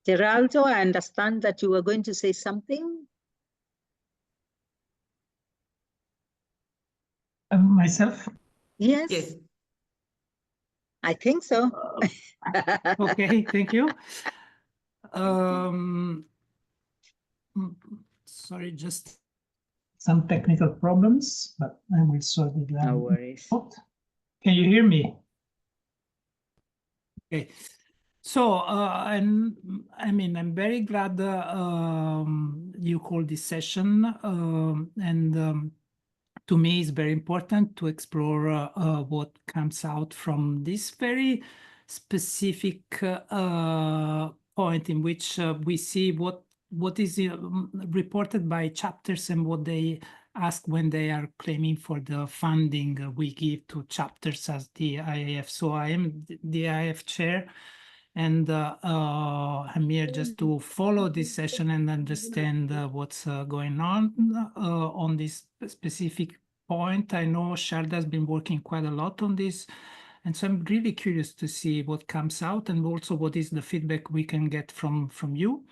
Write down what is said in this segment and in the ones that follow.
Geraldo, I understand that you were going to say something. Myself? Yes. Yes. I think so. Okay, thank you. Sorry, just some technical problems, but I will sort it out. No worries. Can you hear me? Okay. So I'm very glad you called this session, and to me it's very important to explore what comes out from this very specific point in which we see what is reported by chapters and what they ask when they are claiming for the funding we give to chapters as the IAF. So I am the IAF chair, and I'm here just to follow this session and understand what's going on this specific point. I know Sharda has been working quite a lot on this, and so I'm really curious to see what comes out and also what is the feedback we can get from you.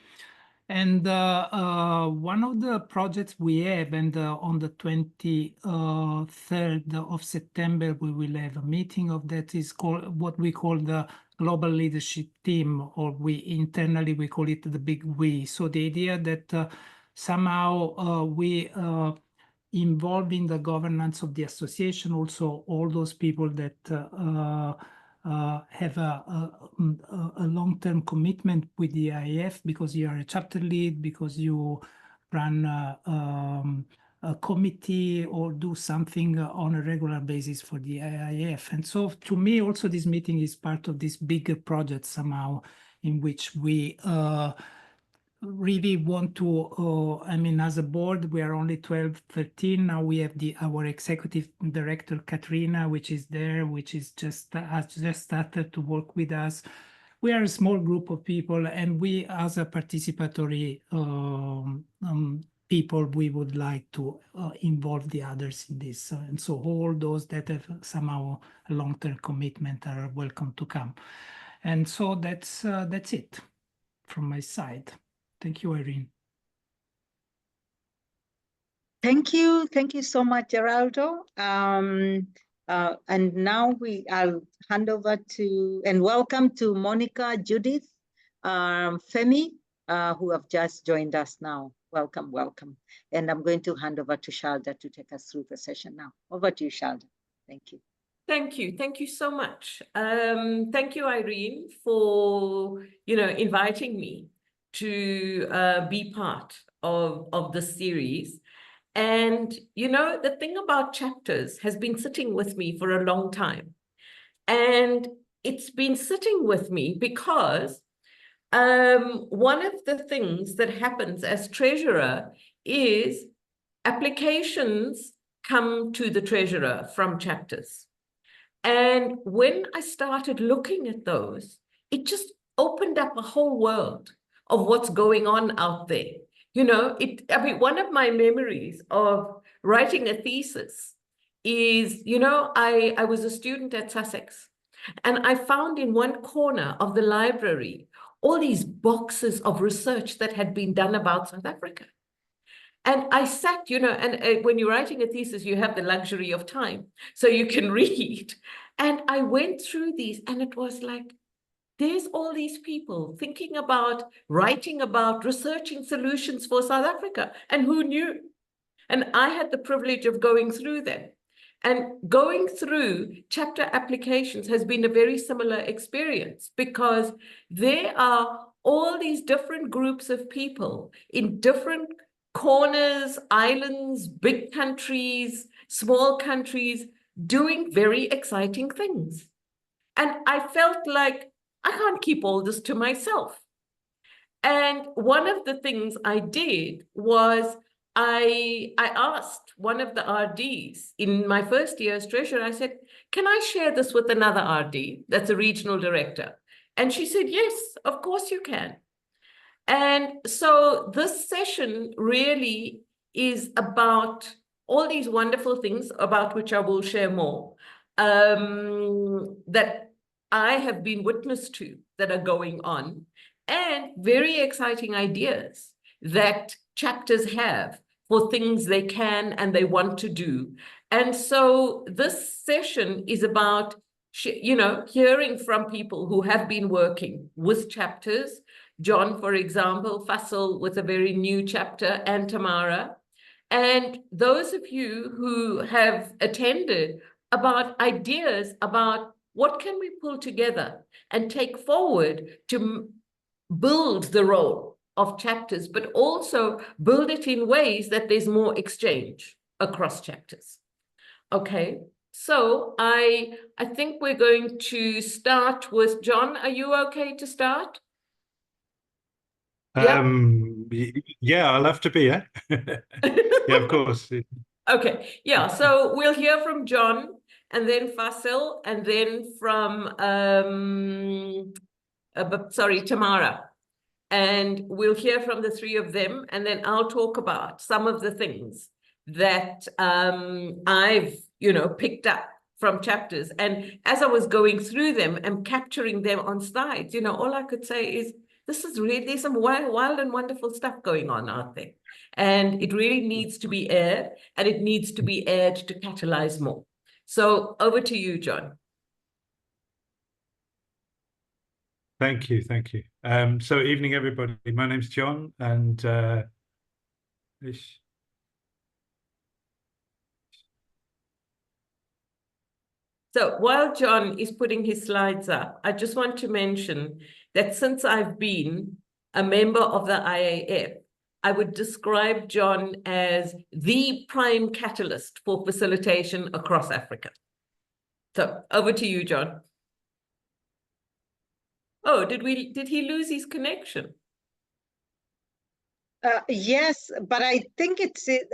And one of the projects we have, and on the 23rd of September, we will have a meeting of that is called what we call the Global Leadership Team, or we internally we call it the Big We. So the idea that somehow we involve in the governance of the association also all those people that have a long-term commitment with the IAF because you are a chapter lead, because you run a committee or do something on a regular basis for the IAF. And so to me also this meeting is part of this bigger project somehow in which we really want to, as a board, we are only 12, 13. Now we have our executive director, Katrina, which is there, which is has just started to work with us. We are a small group of people, and we, as a participatory people, we would like to involve the others in this. And so all those that have somehow a long-term commitment are welcome to come. And so that's it from my side. Thank you, Irene. Thank you so much, Geraldo. And now I'll hand over to and welcome to Monica, Judith, Femi, who have just joined us now. Welcome, welcome. And I'm going to hand over to Sharda to take us through the session now. Over to you, Sharda. Thank you. Thank you. Thank you so much. Thank you, Irene, for inviting me to be part of this series. And the thing about chapters has been sitting with me for a long time. And it's been sitting with me because one of the things that happens as treasurer is applications come to the treasurer from chapters. And when I started looking at those, it just opened up a whole world of what's going on out there. One of my memories of writing a thesis is, I was a student at Sussex, and I found in one corner of the library all these boxes of research that had been done about South Africa. And I sat, and when you're writing a thesis, you have the luxury of time, so you can read. And I went through these, and it was like, there's all these people thinking about, writing about, researching solutions for South Africa. And who knew? And I had the privilege of going through them. And going through chapter applications has been a very similar experience, because there are all these different groups of people in different corners, islands, big countries, small countries, doing very exciting things. And I felt like I can't keep all this to myself. And one of the things I did was I asked one of the RDs in my first year as treasurer, I said, can I share this with another RD that's a regional director? And she said, yes, of course you can. And so this session really is about all these wonderful things about which I will share more, that I have been witness to that are going on. and very exciting ideas that chapters have for things they can and they want to do. And so this session is about, hearing from people who have been working with chapters. John, for example, Fasil with a very new chapter, and Tamara. And those of you who have attended, about ideas about what can we pull together and take forward to build the role of chapters, but also build it in ways that there's more exchange across chapters. Okay, so I think we're going to start with John. Are you okay to start? Yeah, I'll have to be, yeah. Yeah, of course. Okay, yeah, so we'll hear from John, and then Fasil, and then from Tamara. And we'll hear from the three of them, and then I'll talk about some of the things that I've picked up from chapters. And as I was going through them and capturing them on slides, all I could say is, this is really, there's some wild and wonderful stuff going on out there. And it really needs to be aired, and it needs to be aired to catalyze more. So over to you, John. Thank you. So evening, everybody. My name's John, and so while John is putting his slides up, I just want to mention that since I've been a member of the IAF, I would describe John as the prime catalyst for facilitation across Africa. So over to you, John. Oh, did he lose his connection? Yes, but I think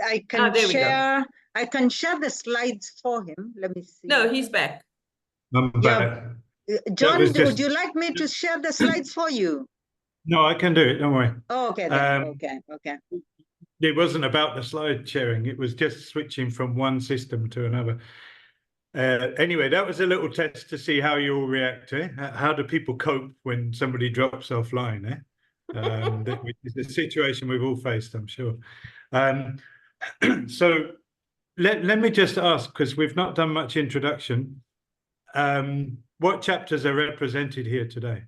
I can share. I can share the slides for him. Let me see. No, he's back. I'm back. John, would you like me to share the slides for you? No, I can do it. Don't worry. Oh, okay. Then. Okay. It wasn't about the slide sharing. It was just switching from one system to another. Anyway, that was a little test to see how you all react. How do people cope when somebody drops offline? Which is a situation we've all faced, I'm sure. So let me just ask, because we've not done much introduction, what chapters are represented here today?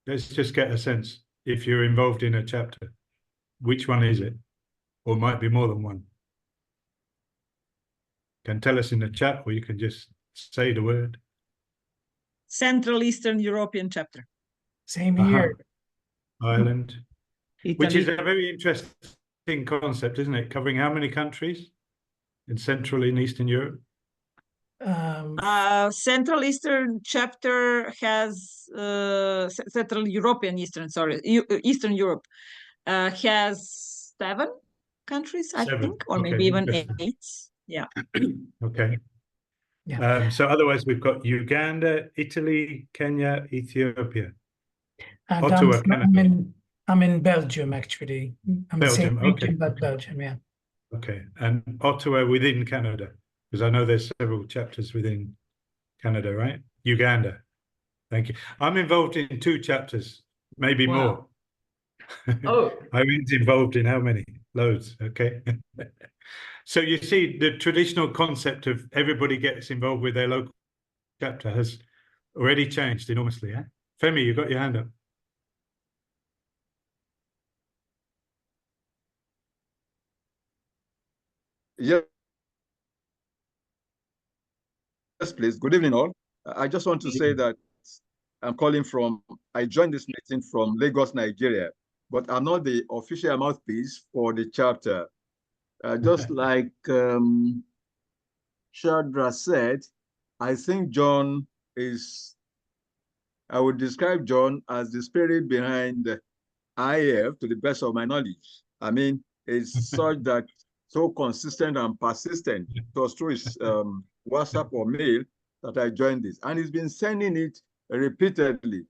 Let's just get a sense. If you're involved in a chapter, which one is it? Or might be more than one. Can tell us in the chat, or you can just say the word. Central Eastern European chapter. Same here. Ireland. Italy. Which is a very interesting concept, isn't it? Covering how many countries in Central and Eastern Europe? Central Eastern chapter has Central European Eastern, Eastern Europe has 7 countries, I think, or maybe even 8. Yeah. Okay. Yeah. So otherwise we've got Uganda, Italy, Kenya, Ethiopia. And Ottawa, Canada. I'm in Belgium, actually. I'm Belgium, the same region, okay. but Belgium, yeah. Okay, and Ottawa within Canada, because I know there's several chapters within Canada, right? Uganda. Thank you. I'm involved in 2 chapters, maybe more. Oh. Irene's involved in how many? Loads, okay. So you see, the traditional concept of everybody gets involved with their local chapter has already changed enormously, eh? Femi, you got your hand up. Yes, please. Good evening, all. I just want to say that I joined this meeting from Lagos, Nigeria, but I'm not the official mouthpiece for the chapter. Just like Sharda said, I think John I would describe John as the spirit behind the IAF to the best of my knowledge. I mean, it's such that so consistent and persistent. It was through his WhatsApp or mail that I joined this, and he's been sending it repeatedly.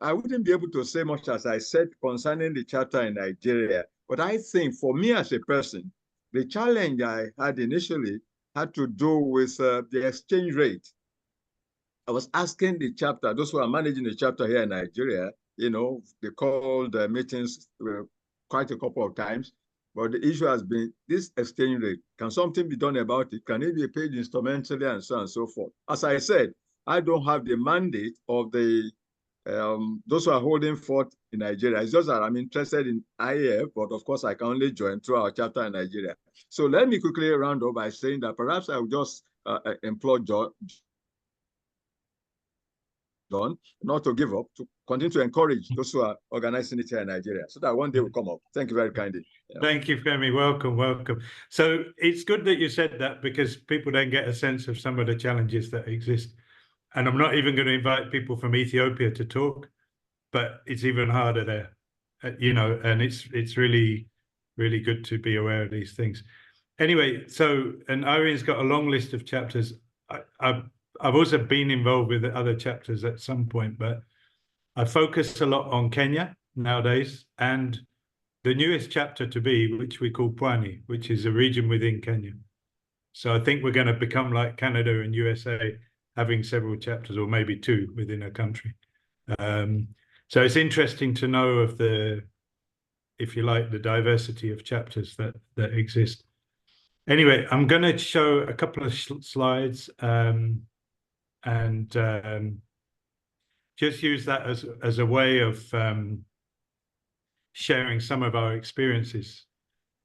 I wouldn't be able to say much as I said concerning the chapter in Nigeria, but I think for me as a person, the challenge I had initially had to do with the exchange rate. I was asking the chapter, those who are managing the chapter here in Nigeria, they called meetings quite a couple of times. But the issue has been this exchange rate. Can something be done about it? Can it be paid instrumentally and so on and so forth? As I said, I don't have the mandate of the those who are holding forth in Nigeria. It's just that I'm interested in IAF, but of course I can only join through our chapter in Nigeria. So let me quickly round up by saying that perhaps I will just implore John not to give up, to continue to encourage those who are organizing it here in Nigeria, so that one day will come up. Thank you very kindly. Yeah. Thank you, Femi. Welcome, welcome. So it's good that you said that, because people don't get a sense of some of the challenges that exist. And I'm not even going to invite people from Ethiopia to talk, but it's even harder there, and it's really, really good to be aware of these things. Anyway, so, and Irene's got a long list of chapters. I've also been involved with other chapters at some point, but I focus a lot on Kenya nowadays, and the newest chapter to be, which we call Pwani, which is a region within Kenya. So I think we're going to become like Canada and USA, having several chapters, or maybe two within a country. So it's interesting to know of the, if you like, the diversity of chapters that exist. Anyway, I'm going to show a couple of slides and just use that as a way of sharing some of our experiences.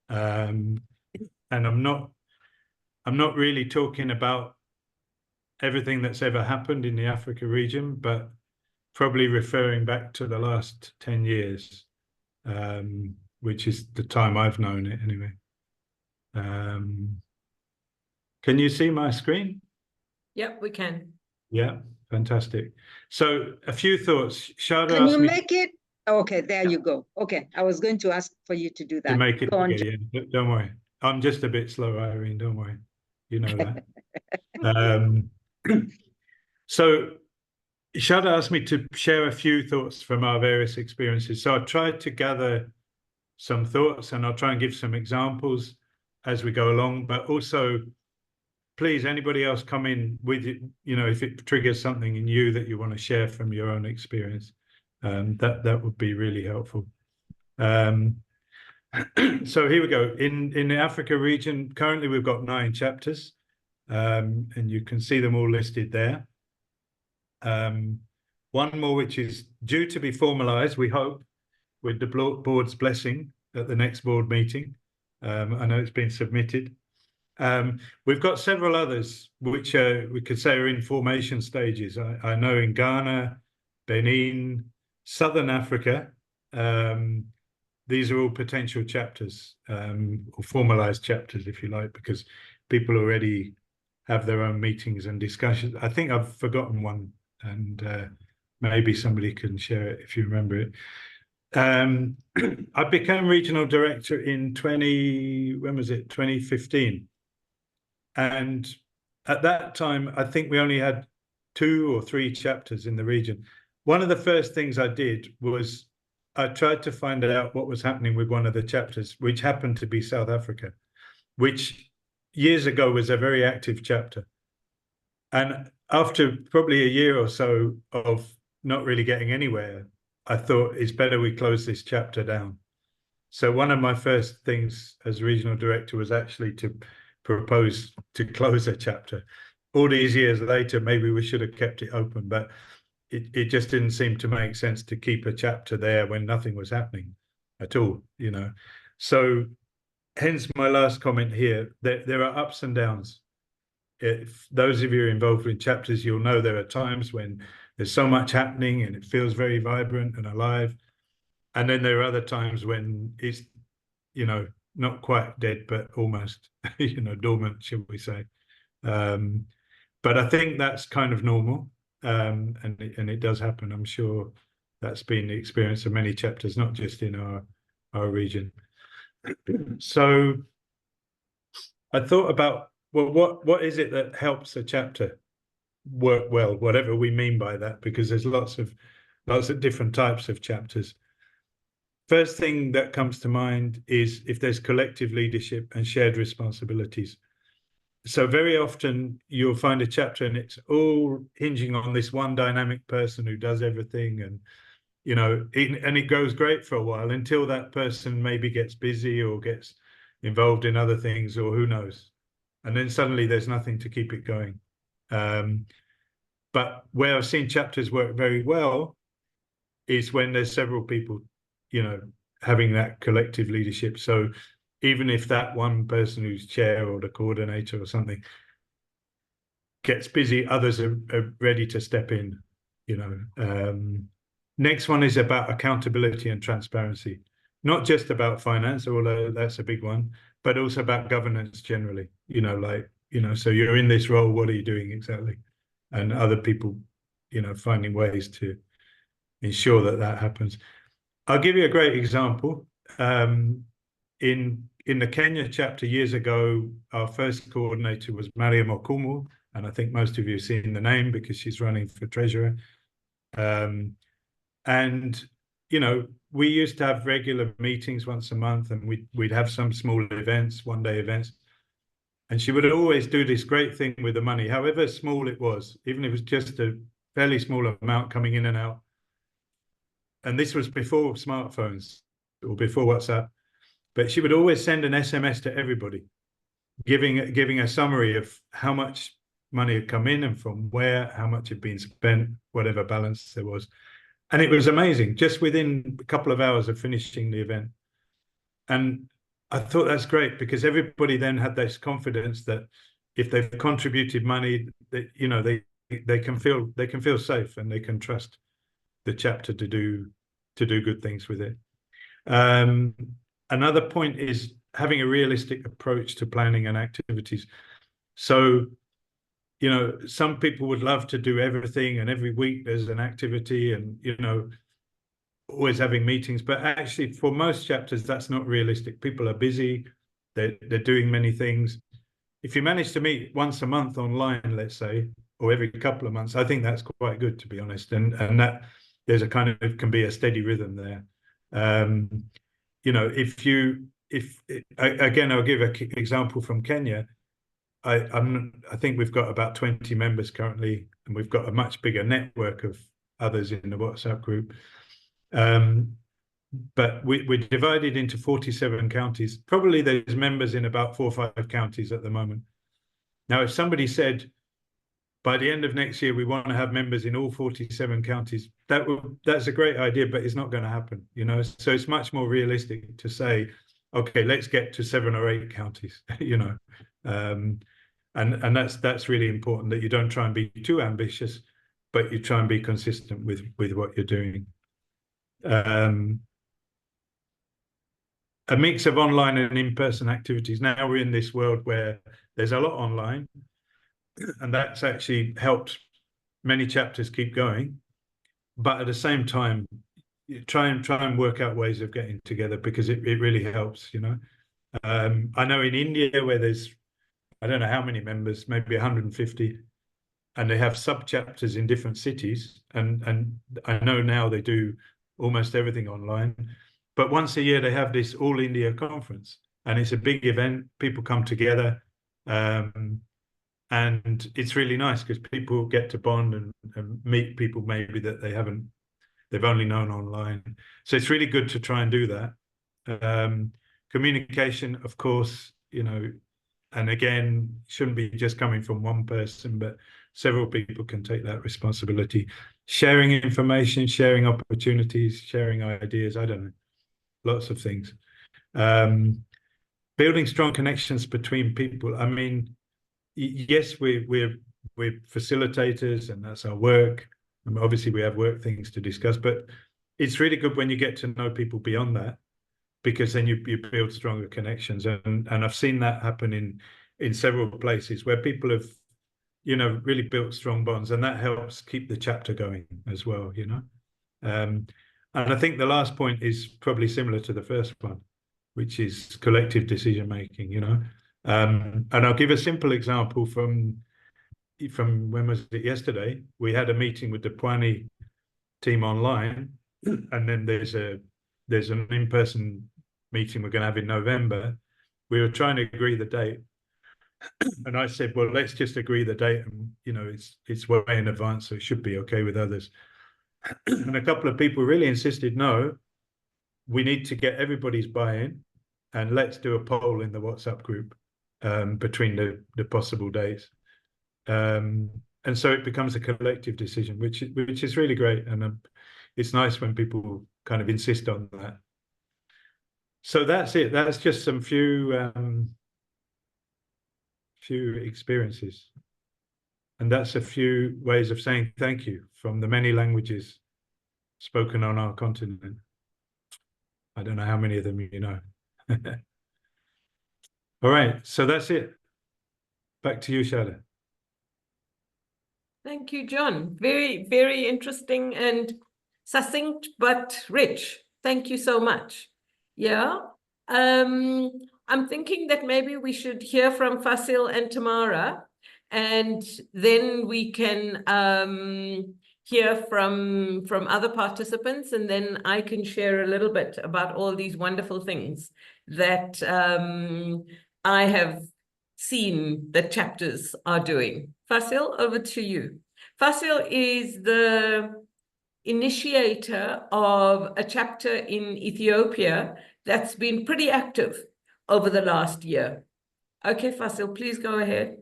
And I'm not really talking about everything that's ever happened in the Africa region, but probably referring back to the last 10 years, which is the time I've known it anyway. Can you see my screen? Yep, we can. Yeah, fantastic. So a few thoughts. Sharda, can you make it? Okay, there you go. Okay, I was going to ask for you to do that. To make it Go on, bigger, yeah. Don't worry. I'm just a bit slow, Irene. Don't worry. You know that. So Sharda asked me to share a few thoughts from our various experiences. So I tried to gather some thoughts, and I'll try and give some examples as we go along, but also, please, anybody else come in with it, if it triggers something in you that you want to share from your own experience, that would be really helpful. So here we go. In the Africa region, currently we've got 9 chapters, and you can see them all listed there. One more which is due to be formalized, we hope, with the board's blessing at the next board meeting. I know it's been submitted. We've got several others which we could say are in formation stages. I know in Ghana, Benin, Southern Africa, these are all potential chapters, or formalized chapters, if you like, because people already have their own meetings and discussions. I think I've forgotten one, and maybe somebody can share it if you remember it. I became regional director in 2015. And at that time, I think we only had 2 or 3 chapters in the region. One of the first things I did was I tried to find out what was happening with one of the chapters, which happened to be South Africa, which years ago was a very active chapter. And after probably a year or so of not really getting anywhere, I thought it's better we close this chapter down. So one of my first things as regional director was actually to propose to close a chapter. All these years later, maybe we should have kept it open, but it just didn't seem to make sense to keep a chapter there when nothing was happening at all, So hence my last comment here, there are ups and downs. If those of you involved in chapters, you'll know there are times when there's so much happening and it feels very vibrant and alive. And then there are other times when it's, not quite dead, but almost, dormant, shall we say. But I think that's kind of normal. And it does happen. I'm sure that's been the experience of many chapters, not just in our region. So I thought about, well, what is it that helps a chapter work well, whatever we mean by that, because there's lots of different types of chapters. First thing that comes to mind is if there's collective leadership and shared responsibilities. So very often you'll find a chapter and it's all hinging on this one dynamic person who does everything, and you know, and it goes great for a while until that person maybe gets busy or gets involved in other things, or who knows. And then suddenly there's nothing to keep it going. But where I've seen chapters work very well is when there's several people, you know, having that collective leadership. So even if that one person who's chair or the coordinator or something gets busy, others are ready to step in, you know. Next one is about accountability and transparency, not just about finance, although that's a big one, but also about governance generally, you know, like, you know, so you're in this role, what are you doing exactly? And other people, you know, finding ways to ensure that that happens. I'll give you a great example. In the Kenya chapter years ago, our first coordinator was Mariam Okumu, and I think most of you have seen the name because she's running for treasurer. And, you know, we used to have regular meetings once a month, and we'd have some small events, one-day events. And she would always do this great thing with the money, however small it was, even if it was just a fairly small amount coming in and out. And this was before smartphones or before WhatsApp. But she would always send an SMS to everybody, giving a summary of how much money had come in and from where, how much had been spent, whatever balance there was. And it was amazing, just within a couple of hours of finishing the event. And I thought that's great, because everybody then had this confidence that if they've contributed money, that, you know, they can feel safe and they can trust the chapter to do good things with it. Another point is having a realistic approach to planning and activities. So, you know, some people would love to do everything, and every week there's an activity, and, you know, always having meetings. But actually, for most chapters, that's not realistic. People are busy, they're doing many things. If you manage to meet once a month online, let's say, or every couple of months, I think that's quite good, to be honest. And that there's a kind of, can be a steady rhythm there. You know, again, I'll give an example from Kenya. I think we've got about 20 members currently, and we've got a much bigger network of others in the WhatsApp group. But we're divided into 47 counties. Probably there's members in about 4 or 5 counties at the moment. Now, if somebody said, by the end of next year, we want to have members in all 47 counties, that's a great idea, but it's not going to happen, you know. So it's much more realistic to say, okay, let's get to 7 or 8 counties, you know. And that's really important, that you don't try and be too ambitious, but you try and be consistent with what you're doing. A mix of online and in-person activities. Now we're in this world where there's a lot online, and that's actually helped many chapters keep going. But at the same time, try and work out ways of getting together, because it really helps, you know. I know in India, where there's, I don't know how many members, maybe 150, and they have sub-chapters in different cities. And I know now they do almost everything online. But once a year, they have this All India conference, and it's a big event. People come together, and it's really nice, because people get to bond and meet people maybe that they've only known online. So it's really good to try and do that. Communication, of course, you know, and again, shouldn't be just coming from one person, but several people can take that responsibility. Sharing information, sharing opportunities, sharing ideas, I don't know. Lots of things. Building strong connections between people. I mean, yes, we're facilitators, and that's our work. And obviously, we have work things to discuss, but it's really good when you get to know people beyond that, because then you build stronger connections. And I've seen that happen in several places where people have, you know, really built strong bonds, and that helps keep the chapter going as well, you know. And I think the last point is probably similar to the first one, which is collective decision making, you know. And I'll give a simple example from when was it, yesterday? We had a meeting with the Pwani team online, and then there's an in-person meeting we're going to have in November. We were trying to agree the date, and I said, well, let's just agree the date, and, you know, it's way in advance, so it should be okay with others. And a couple of people really insisted, no, we need to get everybody's buy-in, and let's do a poll in the WhatsApp group between the possible days. And so it becomes a collective decision, which is really great. And it's nice when people kind of insist on that. So that's it. That's just some few experiences. And that's a few ways of saying thank you from the many languages spoken on our continent. I don't know how many of them you know. All right, so that's it. Back to you, Sharda. Thank you, John. Very, very interesting and succinct, but rich. Thank you so much. Yeah. I'm thinking that maybe we should hear from Fasil and Tamara, and then we can hear from other participants, and then I can share a little bit about all these wonderful things that I have seen that chapters are doing. Fasil, over to you. Fasil is the initiator of a chapter in Ethiopia that's been pretty active over the last year. Okay, Fasil, please go ahead.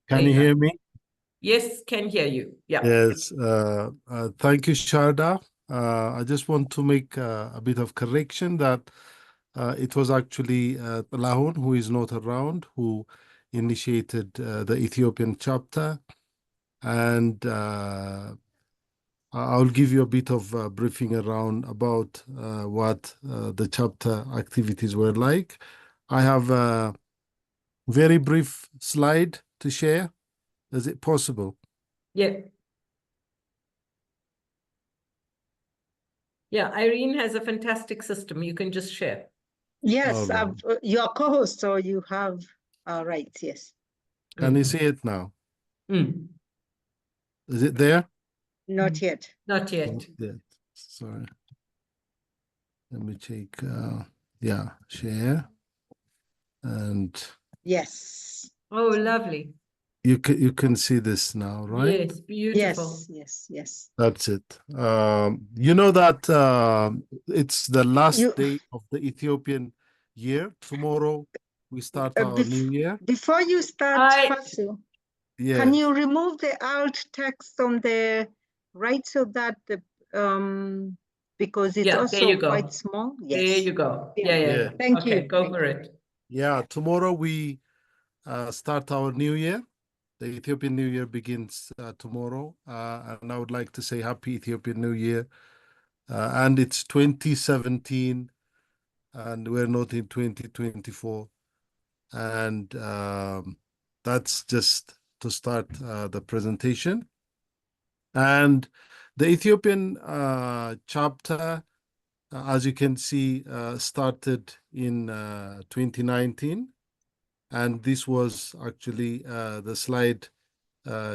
Can you hear me? Yes, can hear you. Yeah. Yes. Thank you, Sharda. I just want to make a bit of correction that it was actually Lahun, who is not around, who initiated the Ethiopian chapter. And I'll give you a bit of briefing around about what the chapter activities were like. I have a very brief slide to share. Is it possible? Yeah. Yeah, Irene has a fantastic system. You can just share. Yes, right. you're co-host, so you have rights, yes. Can you see it now? Mm. Is it there? Not yet. Not yet. Not yet. Sorry. Let me check. Yeah, share. And Yes. Oh, lovely. you can see this now, right? Yes, beautiful. Yes. That's it. You know that it's the last day of the Ethiopian year. Tomorrow we start our new year. Before you start, Fasil, Yes. can you remove the alt text on the right so that the because it's also quite small? Yes. There you go. Yeah. Thank you. Okay, go for it. Yeah, tomorrow we start our new year. The Ethiopian New Year begins tomorrow, and I would like to say Happy Ethiopian New Year. And it's 2017, and we're not in 2024. And that's just to start the presentation. And the Ethiopian chapter, as you can see, started in 2019. And this was actually the slide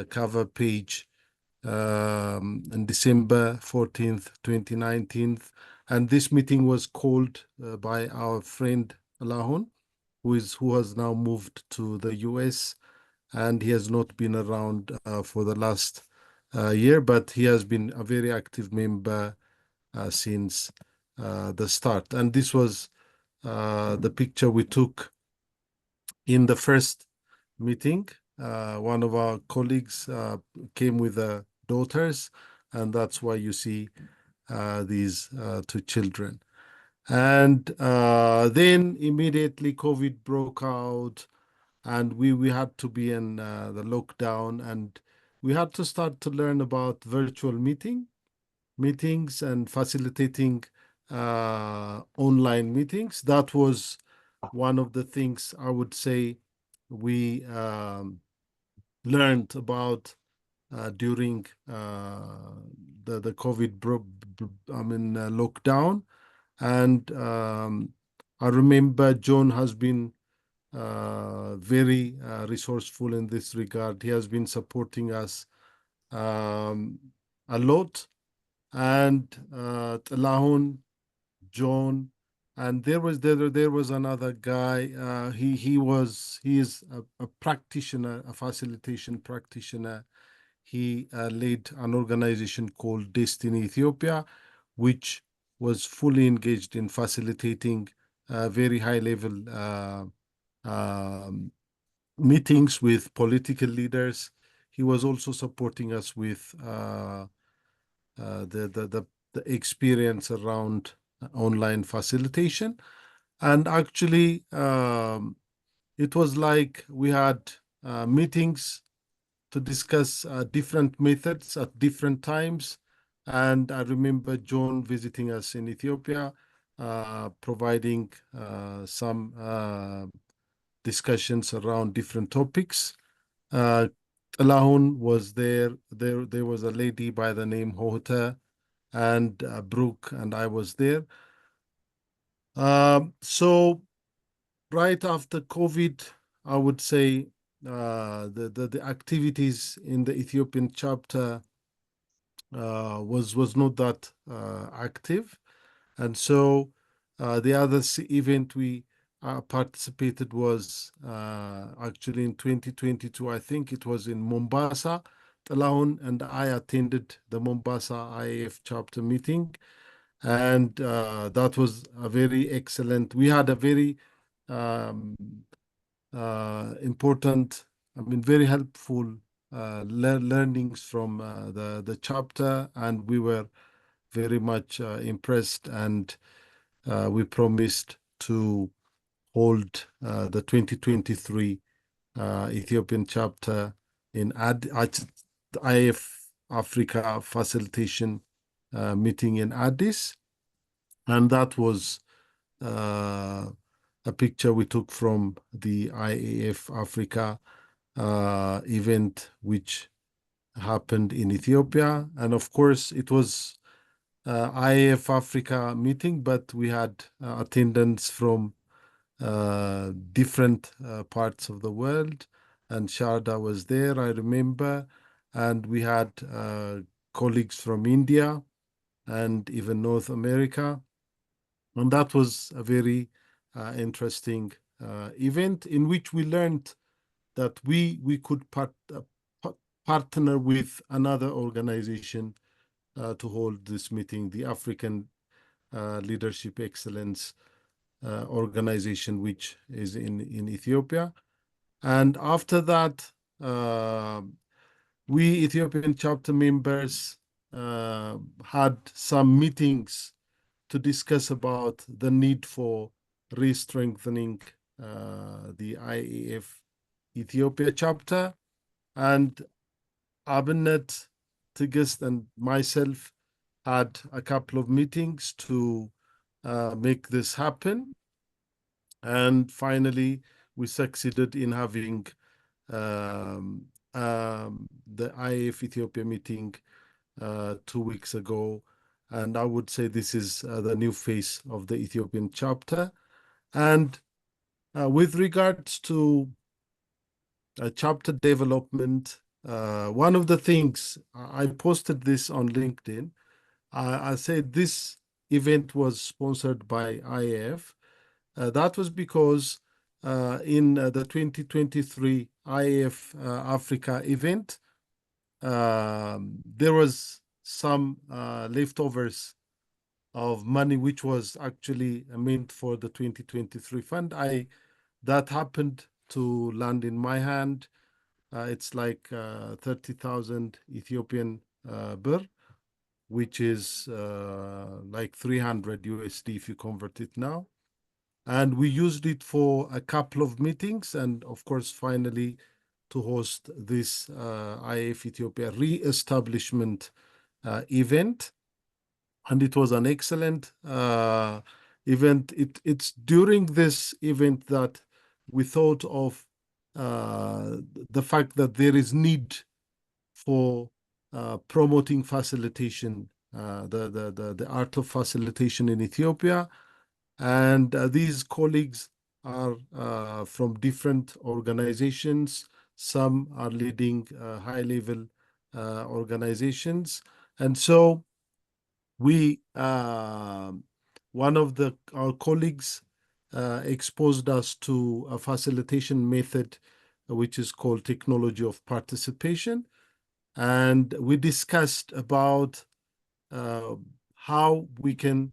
cover page on December 14th, 2019. And this meeting was called by our friend Lahun, who has now moved to the US, and he has not been around for the last year, but he has been a very active member since the start. And this was the picture we took in the first meeting. One of our colleagues came with the daughters, and that's why you see these two children. And then immediately COVID broke out, and we had to be in the lockdown, and we had to start to learn about virtual meetings and facilitating online meetings. That was one of the things I would say we learned about during the COVID lockdown. And I remember John has been very resourceful in this regard. He has been supporting us a lot. And Lahun, John, And there was another guy. He is a practitioner, a facilitation practitioner. He led an organization called Destiny Ethiopia, which was fully engaged in facilitating very high level meetings with political leaders. He was also supporting us with the experience around online facilitation. And actually, it was like we had meetings to discuss different methods at different times. And I remember John visiting us in Ethiopia, providing some discussions around different topics. Alahun was there. There was a lady by the name Hota, and Brooke, and I was there. So right after COVID, I would say the activities in the Ethiopian chapter was not that active, and so the other event we participated was actually in 2022. I think it was in Mombasa. Talahun and I attended the Mombasa IAF chapter meeting, and that was a very excellent. We had a very important, I mean, very helpful learnings from the chapter, and we were very much impressed, and we promised to hold the 2023 Ethiopian chapter in at the IAF Africa Facilitation meeting in Addis, and that was a picture we took from the IAF Africa event, which happened in Ethiopia. And of course, it was IAF Africa meeting, but we had attendance from different parts of the world. And Sharda was there, I remember. And we had colleagues from India and even North America. And that was a very interesting event in which we learned that we could partner with another organization to hold this meeting, the African Leadership Excellence organization, which is in Ethiopia. And after that, we Ethiopian chapter members had some meetings to discuss about the need for re-strengthening the IAF Ethiopia chapter. And Abinet, Tigist, and myself had a couple of meetings to make this happen. And finally, we succeeded in having the IAF Ethiopia meeting 2 weeks ago. And I would say this is the new face of the Ethiopian chapter. And with regards to chapter development, one of the things, I posted this on LinkedIn. I said this event was sponsored by IAF. That was because in the 2023 IAF Africa event, there was some leftovers of money which was actually meant for the 2023 fund. That happened to land in my hand. It's like 30,000 Ethiopian birr, which is like 300 USD if you convert it now. And we used it for a couple of meetings, and of course, finally, to host this IAF Ethiopia re-establishment event. And it was an excellent event. It's during this event that we thought of the fact that there is need for promoting facilitation, the art of facilitation in Ethiopia. And these colleagues are from different organizations. Some are leading high-level organizations. And so we one of our colleagues exposed us to a facilitation method which is called technology of participation. And we discussed about how we can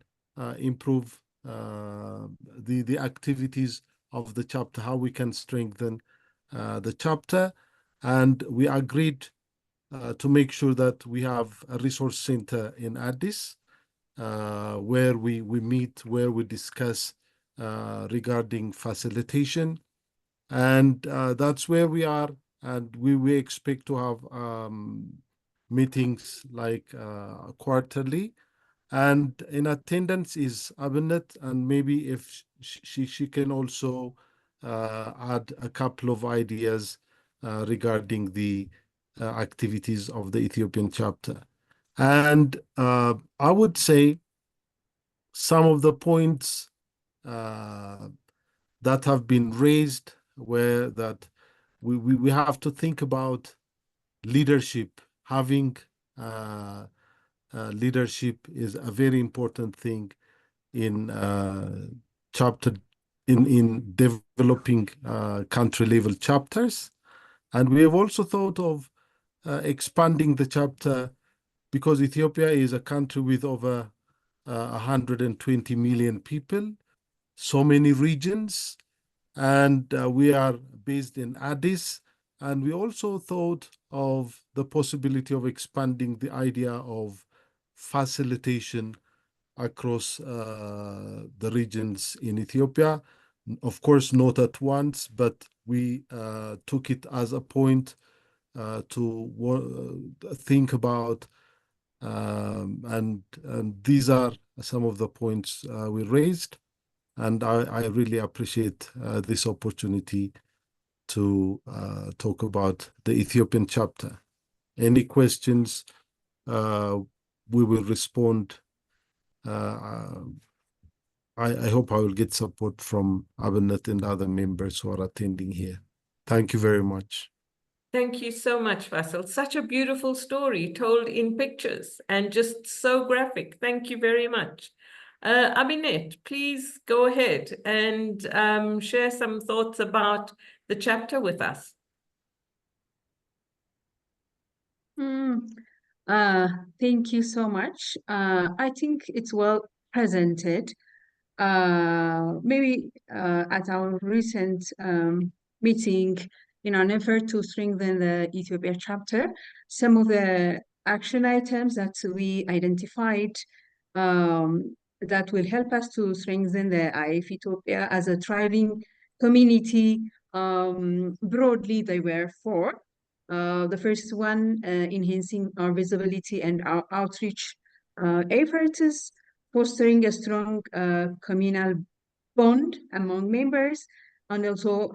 improve the activities of the chapter, how we can strengthen the chapter. And we agreed to make sure that we have a resource center in Addis, where we meet, where we discuss regarding facilitation. And that's where we are. And we expect to have meetings like quarterly. And in attendance is Abinet, and maybe if she can also add a couple of ideas regarding the activities of the Ethiopian chapter. And I would say some of the points that have been raised were that we have to think about leadership. Having leadership is a very important thing in chapter in developing country level chapters. And we have also thought of expanding the chapter, because Ethiopia is a country with over 120 million people, so many regions, and we are based in Addis. And we also thought of the possibility of expanding the idea of facilitation across the regions in Ethiopia. Of course, not at once, but we took it as a point to think about, and these are some of the points we raised. And I really appreciate this opportunity to talk about the Ethiopian chapter. Any questions, we will respond. I hope I will get support from Abinet and other members who are attending here. Thank you very much. Thank you so much, Fasil. Such a beautiful story told in pictures and just so graphic. Thank you very much. Abinet, please go ahead and share some thoughts about the chapter with us. Thank you so much. I think it's well presented. Maybe at our recent meeting, in an effort to strengthen the Ethiopia chapter, some of the action items that we identified that will help us to strengthen the IAF Ethiopia as a thriving community. Broadly, they were four. The first one, enhancing our visibility and our outreach efforts, fostering a strong communal bond among members, and also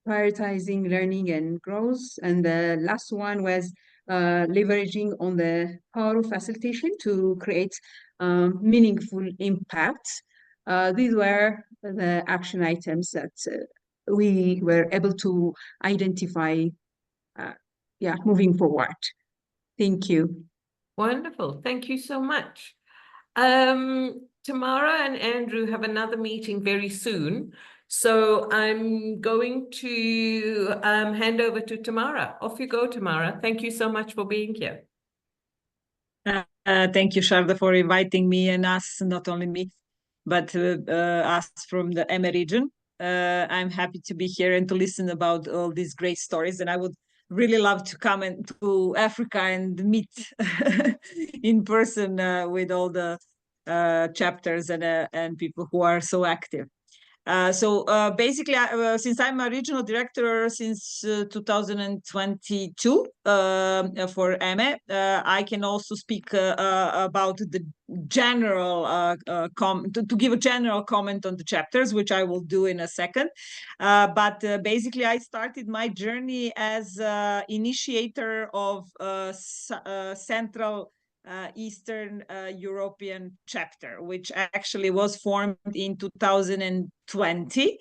prioritizing learning and growth. And the last one was leveraging on the power of facilitation to create meaningful impact. These were the action items that we were able to identify moving forward. Thank you. Wonderful. Thank you so much. Tamara and Andrew have another meeting very soon. So I'm going to hand over to Tamara. Off you go, Tamara. Thank you so much for being here. Thank you, Sharda, for inviting me and us, not only me, but us from the EME region. I'm happy to be here and to listen about all these great stories. And I would really love to come to Africa and meet in person with all the chapters and people who are so active. So basically, since I'm a regional director since 2022 for EME, I can also speak about the general, to give a general comment on the chapters, which I will do in a second. But basically, I started my journey as initiator of Central Eastern European chapter, which actually was formed in 2010. 20.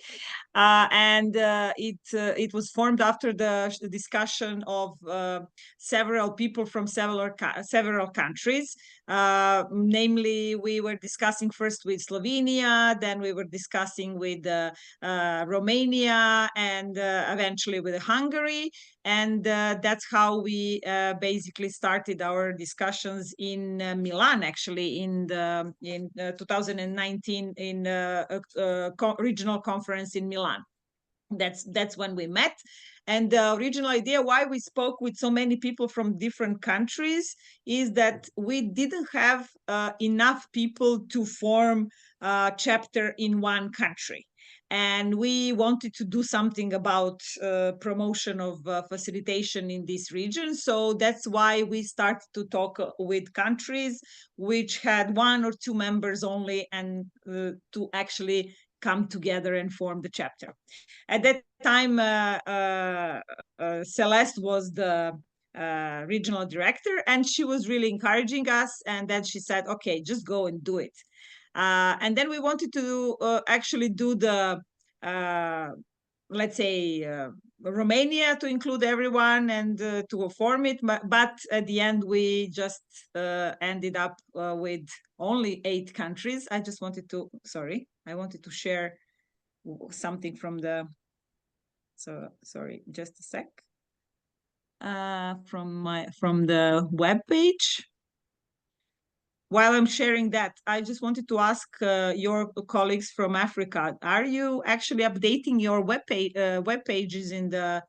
It was formed after the discussion of several people from several countries. Namely, we were discussing first with Slovenia, then we were discussing with Romania, and eventually with Hungary. And that's how we basically started our discussions in Milan, actually, in 2019, in a regional conference in Milan. That's when we met. And the original idea why we spoke with so many people from different countries is that we didn't have enough people to form a chapter in one country. And we wanted to do something about promotion of facilitation in this region. So that's why we started to talk with countries which had 1 or 2 members only, and to actually come together and form the chapter. At that time, Celeste was the regional director, and she was really encouraging us. And then she said, okay, just go and do it. And then we wanted to actually do the, let's say, Romania, to include everyone and to form it. But at the end, we just ended up with only 8 countries. I wanted to share something from the, sorry, just a sec. From the web page. While I'm sharing that, I just wanted to ask your colleagues from Africa, are you actually updating your web pages in the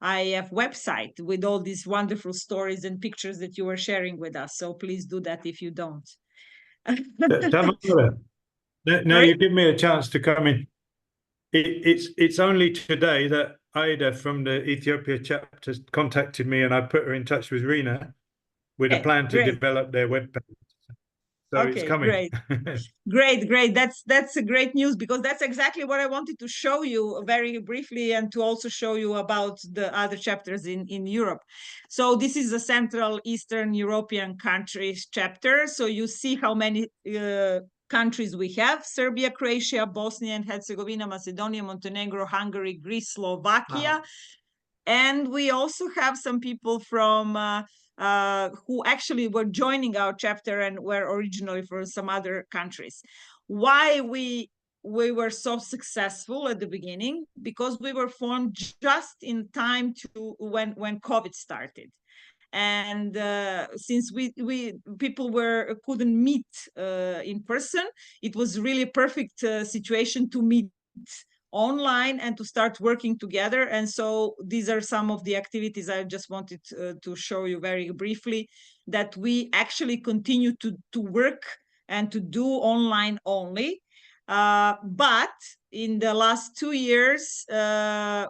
IAF website with all these wonderful stories and pictures that you were sharing with us? So please do that if you don't. Tamara, now you give me a chance to come in. It's only today that Ida from the Ethiopia chapters contacted me, and I put her in touch with Rina with a plan to develop their webpage. So it's coming. Great. That's a great news, because that's exactly what I wanted to show you very briefly, and to also show you about the other chapters in Europe. So this is the Central Eastern European countries chapter. So you see how many countries we have: Serbia, Croatia, Bosnia and Herzegovina, Macedonia, Montenegro, Hungary, Greece, Slovakia. And we also have some people from who actually were joining our chapter and were originally from some other countries. Why we were so successful at the beginning? Because we were formed just in time to when COVID started. And since people couldn't meet in person, it was really a perfect situation to meet online and to start working together. And so these are some of the activities I just wanted to show you very briefly, that we actually continue to work and to do online only. But in the last 2 years, last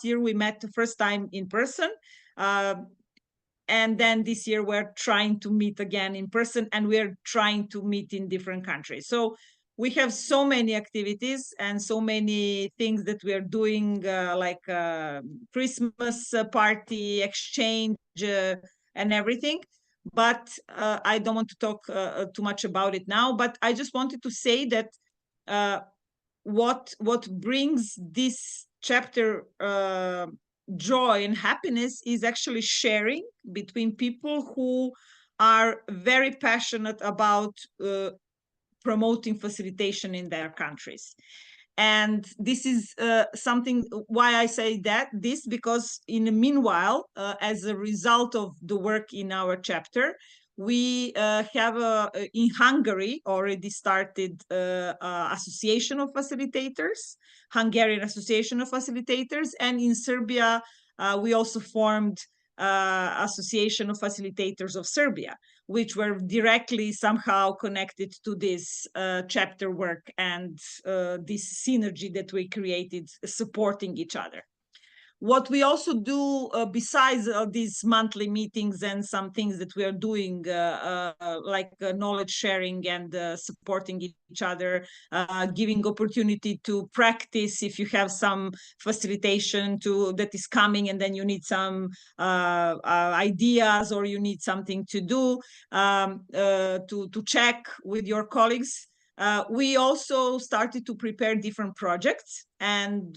year we met the first time in person. And then this year we're trying to meet again in person, and we're trying to meet in different countries. So we have so many activities and so many things that we are doing, like Christmas party, exchange, and everything. But I don't want to talk too much about it now. But I just wanted to say that what brings this chapter joy and happiness is actually sharing between people who are very passionate about promoting facilitation in their countries. And this is something why I say this, because in the meanwhile, as a result of the work in our chapter, we have in Hungary already started Association of Facilitators, Hungarian Association of Facilitators, and in Serbia we also formed Association of Facilitators of Serbia, which were directly somehow connected to this chapter work and this synergy that we created, supporting each other. What we also do besides these monthly meetings and some things that we are doing, like knowledge sharing and supporting each other, giving opportunity to practice if you have some facilitation that is coming and then you need some ideas or you need something to do, to check with your colleagues. we also started to prepare different projects, and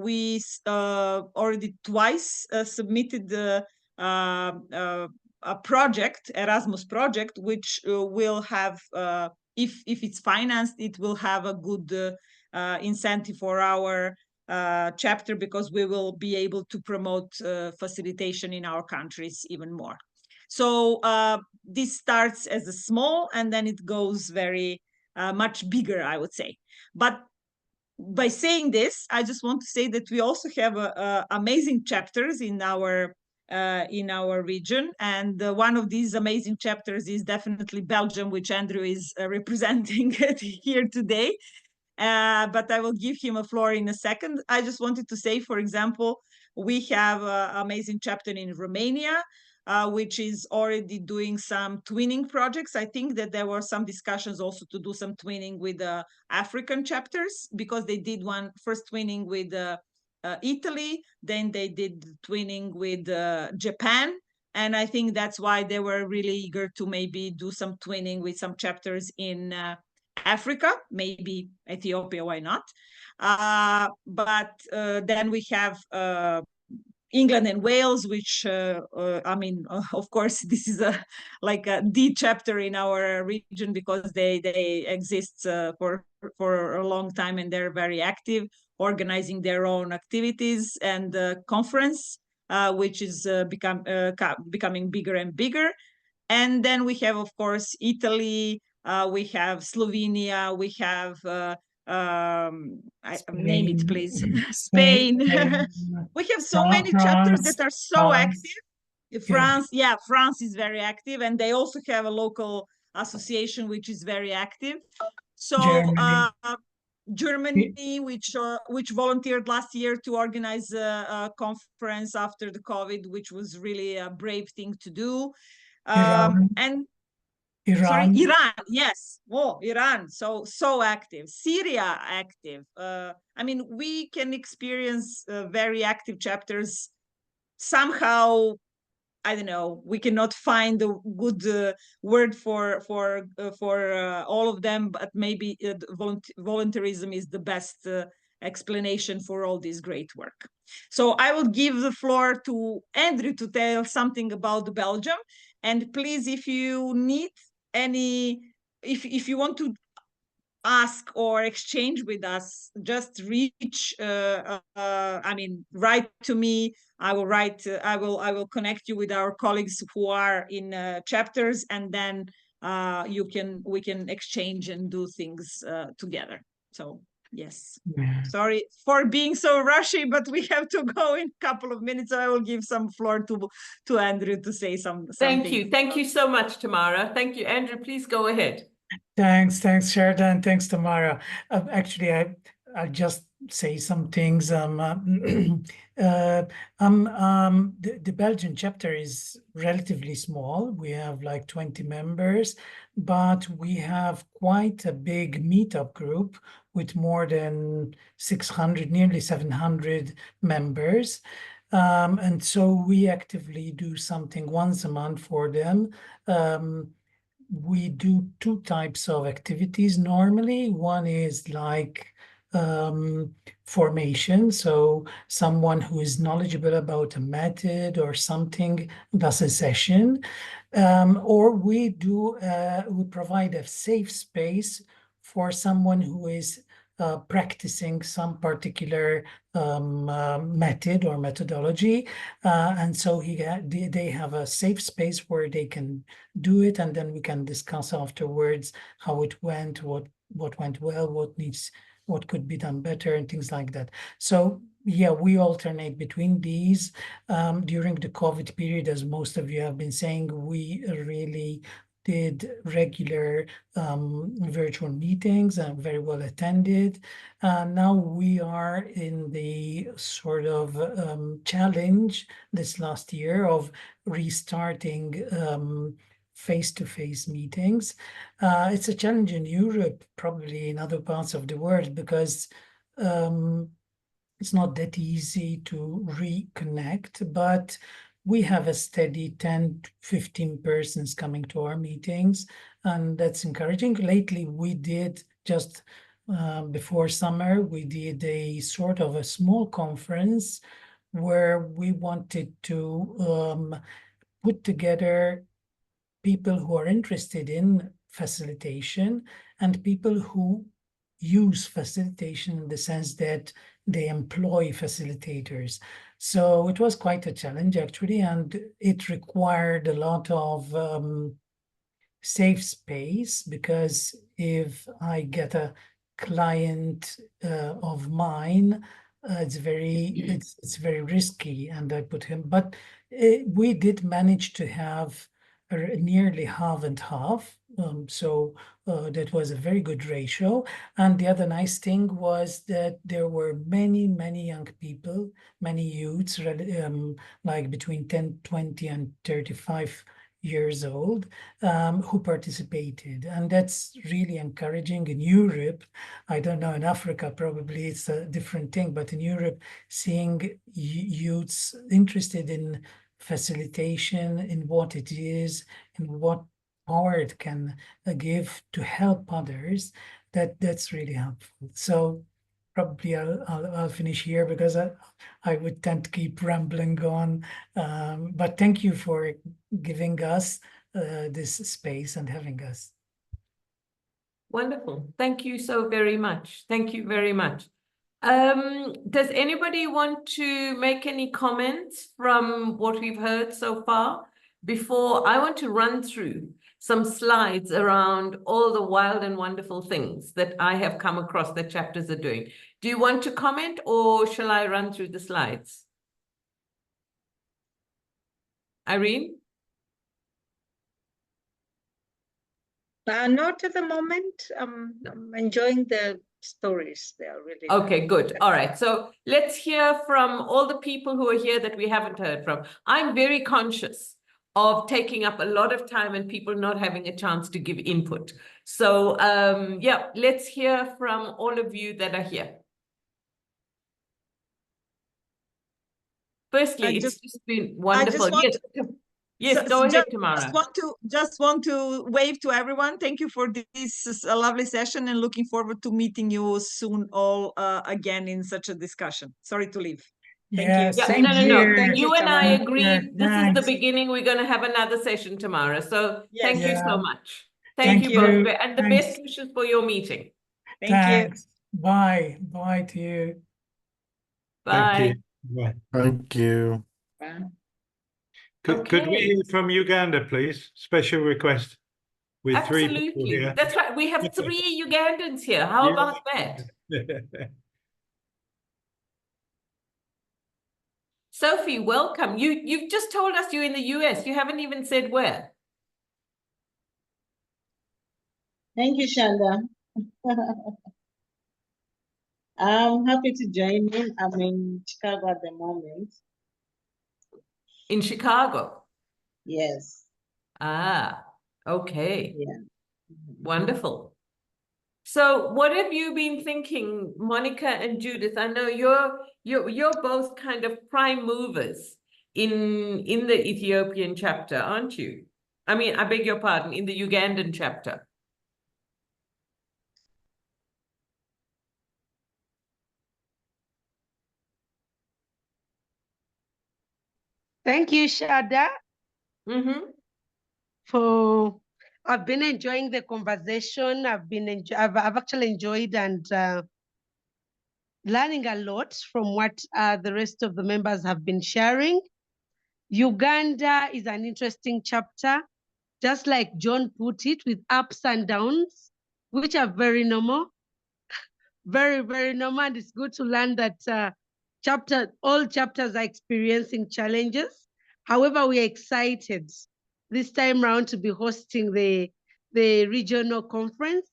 we already twice submitted a project, Erasmus project, which will have, if it's financed, it will have a good incentive for our chapter, because we will be able to promote facilitation in our countries even more. So this starts as a small, and then it goes very much bigger, I would say. But by saying this, I just want to say that we also have amazing chapters in our region, and one of these amazing chapters is definitely Belgium, which Andrew is representing here today. But I will give him a floor in a second. I just wanted to say, for example, we have an amazing chapter in Romania, which is already doing some twinning projects. I think that there were some discussions also to do some twinning with African chapters, because they did one first twinning with Italy, then they did twinning with Japan. And I think that's why they were really eager to maybe do some twinning with some chapters in Africa, maybe Ethiopia, why not? But then we have England and Wales, which I mean, of course, this is like the chapter in our region, because they exist for a long time, and they're very active, organizing their own activities and conference, which is becoming bigger and bigger. And then we have, of course, Italy, we have Slovenia, we have name it, please. Spain. We have so many chapters that are so active. France, yeah, France is very active, and they also have a local association which is very active. So Germany, which volunteered last year to organize a conference after the COVID, which was really a brave thing to do. And Iran. Sorry, Iran, yes. Oh, Iran, so active. Syria, active. I mean, we can experience very active chapters. Somehow, I don't know, we cannot find a good word for all of them, but maybe volunteerism is the best explanation for all this great work. So I will give the floor to Andrew to tell something about Belgium. And please, if you need any, if you want to ask or exchange with us, just reach, I mean, write to me. I will write, I will connect you with our colleagues who are in chapters, and then we can exchange and do things together. So yes, sorry for being so rushy, but we have to go in a couple of minutes. So I will give some floor to Andrew to say something. Thank you so much, Tamara. Thank you, Andrew. Please go ahead. Thanks, Sharda, and thanks, Tamara. Actually, I'll just say some things. The Belgian chapter is relatively small. We have like 20 members, but we have quite a big meetup group with more than 600, nearly 700 members. And so we actively do something once a month for them. We do two types of activities normally. One is like formation. So someone who is knowledgeable about a method or something does a session. Or we provide a safe space for someone who is practicing some particular method or methodology, and so they have a safe space where they can do it, and then we can discuss afterwards how it went, what went well, what could be done better, and things like that. So yeah, we alternate between these. During the COVID period, as most of you have been saying, we really did regular virtual meetings and very well attended. Now we are in the sort of challenge this last year of restarting face-to-face meetings. It's a challenge in Europe, probably in other parts of the world, because it's not that easy to reconnect, but we have a steady 10 to 15 persons coming to our meetings, and that's encouraging. Lately, we did just before summer, we did a sort of a small conference where we wanted to put together people who are interested in facilitation and people who use facilitation in the sense that they employ facilitators. So it was quite a challenge, actually, and it required a lot of safe space, because if I get a client of mine, it's very risky, and I put him. But we did manage to have nearly half and half. So that was a very good ratio. And the other nice thing was that there were many young people, many youths, like between 10, 20, and 35 years old, who participated. And that's really encouraging. In Europe, I don't know, in Africa, probably it's a different thing, but in Europe, seeing youths interested in facilitation, in what it is, and what power it can give to help others, that's really helpful. So probably I'll finish here, because I would tend to keep rambling on. But thank you for giving us this space and having us. Wonderful. Thank you so very much. Thank you very much. Does anybody want to make any comments from what we've heard so far? Before I want to run through some slides around all the wild and wonderful things that I have come across that chapters are doing. Do you want to comment, or shall I run through the slides? Irene? Not at the moment. I'm enjoying the stories. They are really Okay, good. All right. So let's hear from all the people who are here that we haven't heard from. I'm very conscious of taking up a lot of time and people not having a chance to give input. So yeah, let's hear from all of you that are here. Firstly, it's just been wonderful. Yes, go ahead, Tamara. Just want to wave to everyone. Thank you for this lovely session, and looking forward to meeting you soon all again in such a discussion. Sorry to leave. Thank you. Yeah, Same no. here. You and I agree. This is the Thanks. beginning. We're going to have another session tomorrow. So thank you so much. Thank you both. you. And the best wishes for your meeting. Thanks. Bye. Bye to you. Bye. Thank you. Bye. Thank you. Could we hear from Uganda, please? Special request. With 3 people Absolutely. here. That's right. We have 3 Ugandans here. How about that? Sophie, welcome. You've just told us you're in the US. You haven't even said where. Thank you, Sharda. I'm happy to join in. I'm in Chicago at the moment. In Chicago? Yes. Ah, okay. Yeah. Wonderful. So what have you been thinking, Monica and Judith? I know you're both kind of prime movers in the Ethiopian chapter, aren't you? I mean, I beg your pardon, in the Ugandan chapter. Thank you, Sharda. I've been enjoying the conversation. I've actually enjoyed and learning a lot from what the rest of the members have been sharing. Uganda is an interesting chapter, just like John put it, with ups and downs, which are very normal, very, very normal. And it's good to learn that all chapters are experiencing challenges. However, we are excited this time around to be hosting the regional conference.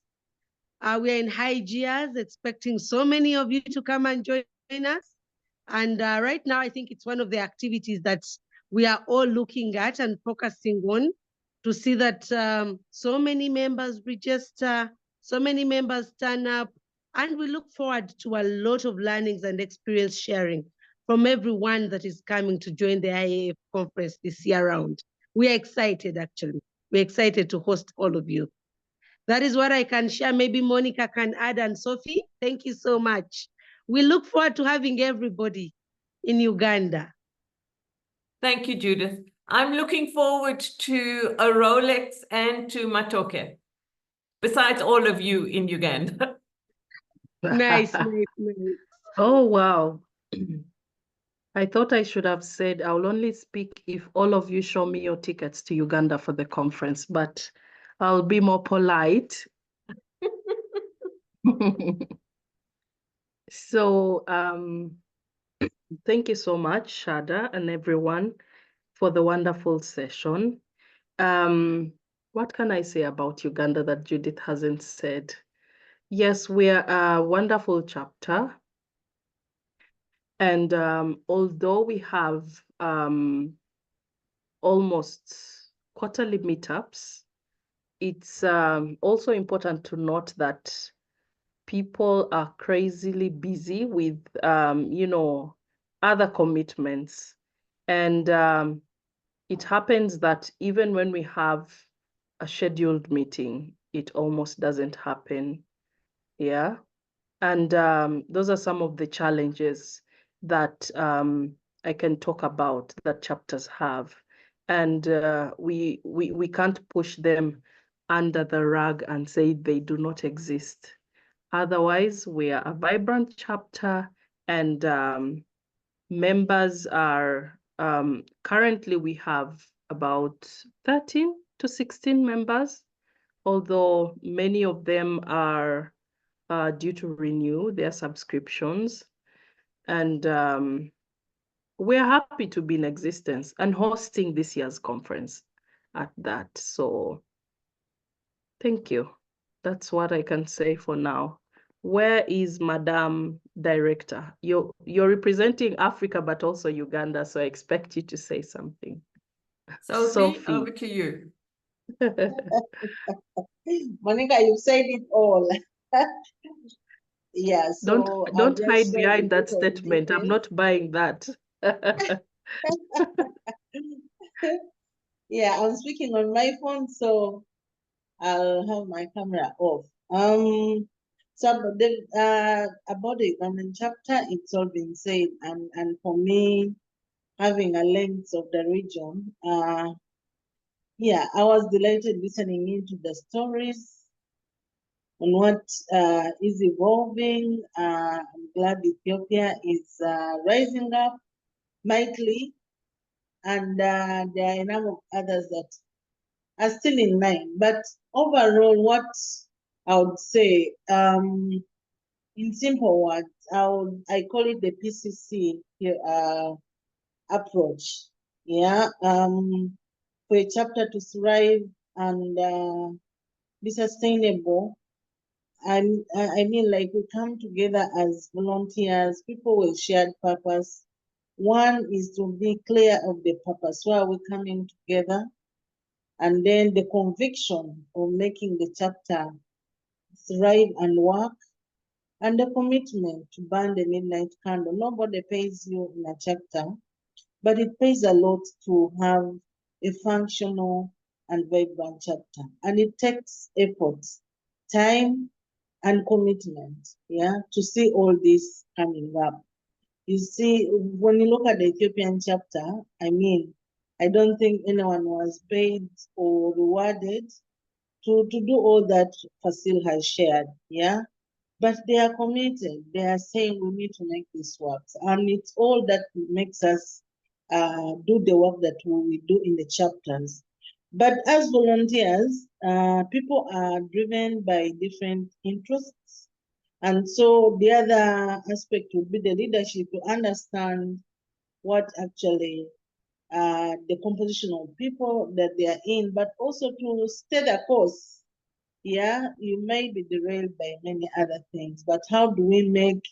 We are in high gears, expecting so many of you to come and join us. And right now, I think it's one of the activities that we are all looking at and focusing on, to see that so many members register, so many members turn up, and we look forward to a lot of learnings and experience sharing from everyone that is coming to join the IAF conference this year round. We are excited, actually. We're excited to host all of you. That is what I can share. Maybe Monica can add, and Sophie. Thank you so much. We look forward to having everybody in Uganda. Thank you, Judith. I'm looking forward to a Rolex and to Matoke, besides all of you in Uganda. Nice, nice, nice. Oh, wow. I thought I should have said I will only speak if all of you show me your tickets to Uganda for the conference, but I'll be more polite. So thank you so much, Sharda, and everyone for the wonderful session. What can I say about Uganda that Judith hasn't said? Yes, we are a wonderful chapter. And although we have almost quarterly meetups, it's also important to note that people are crazily busy with, you know, other commitments. And it happens that even when we have a scheduled meeting, it almost doesn't happen. Yeah. And those are some of the challenges that I can talk about that chapters have. And we can't push them under the rug and say they do not exist. Otherwise, we are a vibrant chapter, and members are, currently we have about 13 to 16 members, although many of them are due to renew their subscriptions. And we're happy to be in existence and hosting this year's conference at that. So thank you. That's what I can say for now. Where is Madam Director? You're representing Africa, but also Uganda, so I expect you to say something. Sophie, over to you. Monica, you said it all. Yeah, so don't hide behind that statement. I'm not buying that. Yeah, I'm speaking on my phone, so I'll have my camera off. So about the chapter, it's all been said, and for me, having a lens of the region, yeah, I was delighted listening into the stories on what is evolving. I'm glad Ethiopia is rising up mightily, and there are a number of others that are still in line. But overall, what I would say, in simple words, I call it the PCC approach. Yeah, for a chapter to thrive and be sustainable. And I mean, like, we come together as volunteers, people with shared purpose. One is to be clear of the purpose. Why are we coming together? And then the conviction of making the chapter thrive and work, and the commitment to burn the midnight candle. Nobody pays you in a chapter, but it pays a lot to have a functional and vibrant chapter. And it takes effort, time, and commitment, yeah, to see all this coming up. You see, when you look at the Ethiopian chapter, I mean, I don't think anyone was paid or rewarded to do all that Fasil has shared, yeah? But they are committed. They are saying we need to make this work. And it's all that makes us do the work that we do in the chapters. But as volunteers, people are driven by different interests. And so the other aspect would be the leadership to understand what actually the composition of people that they are in, but also to stay the course. Yeah, you may be derailed by many other things, but how do we make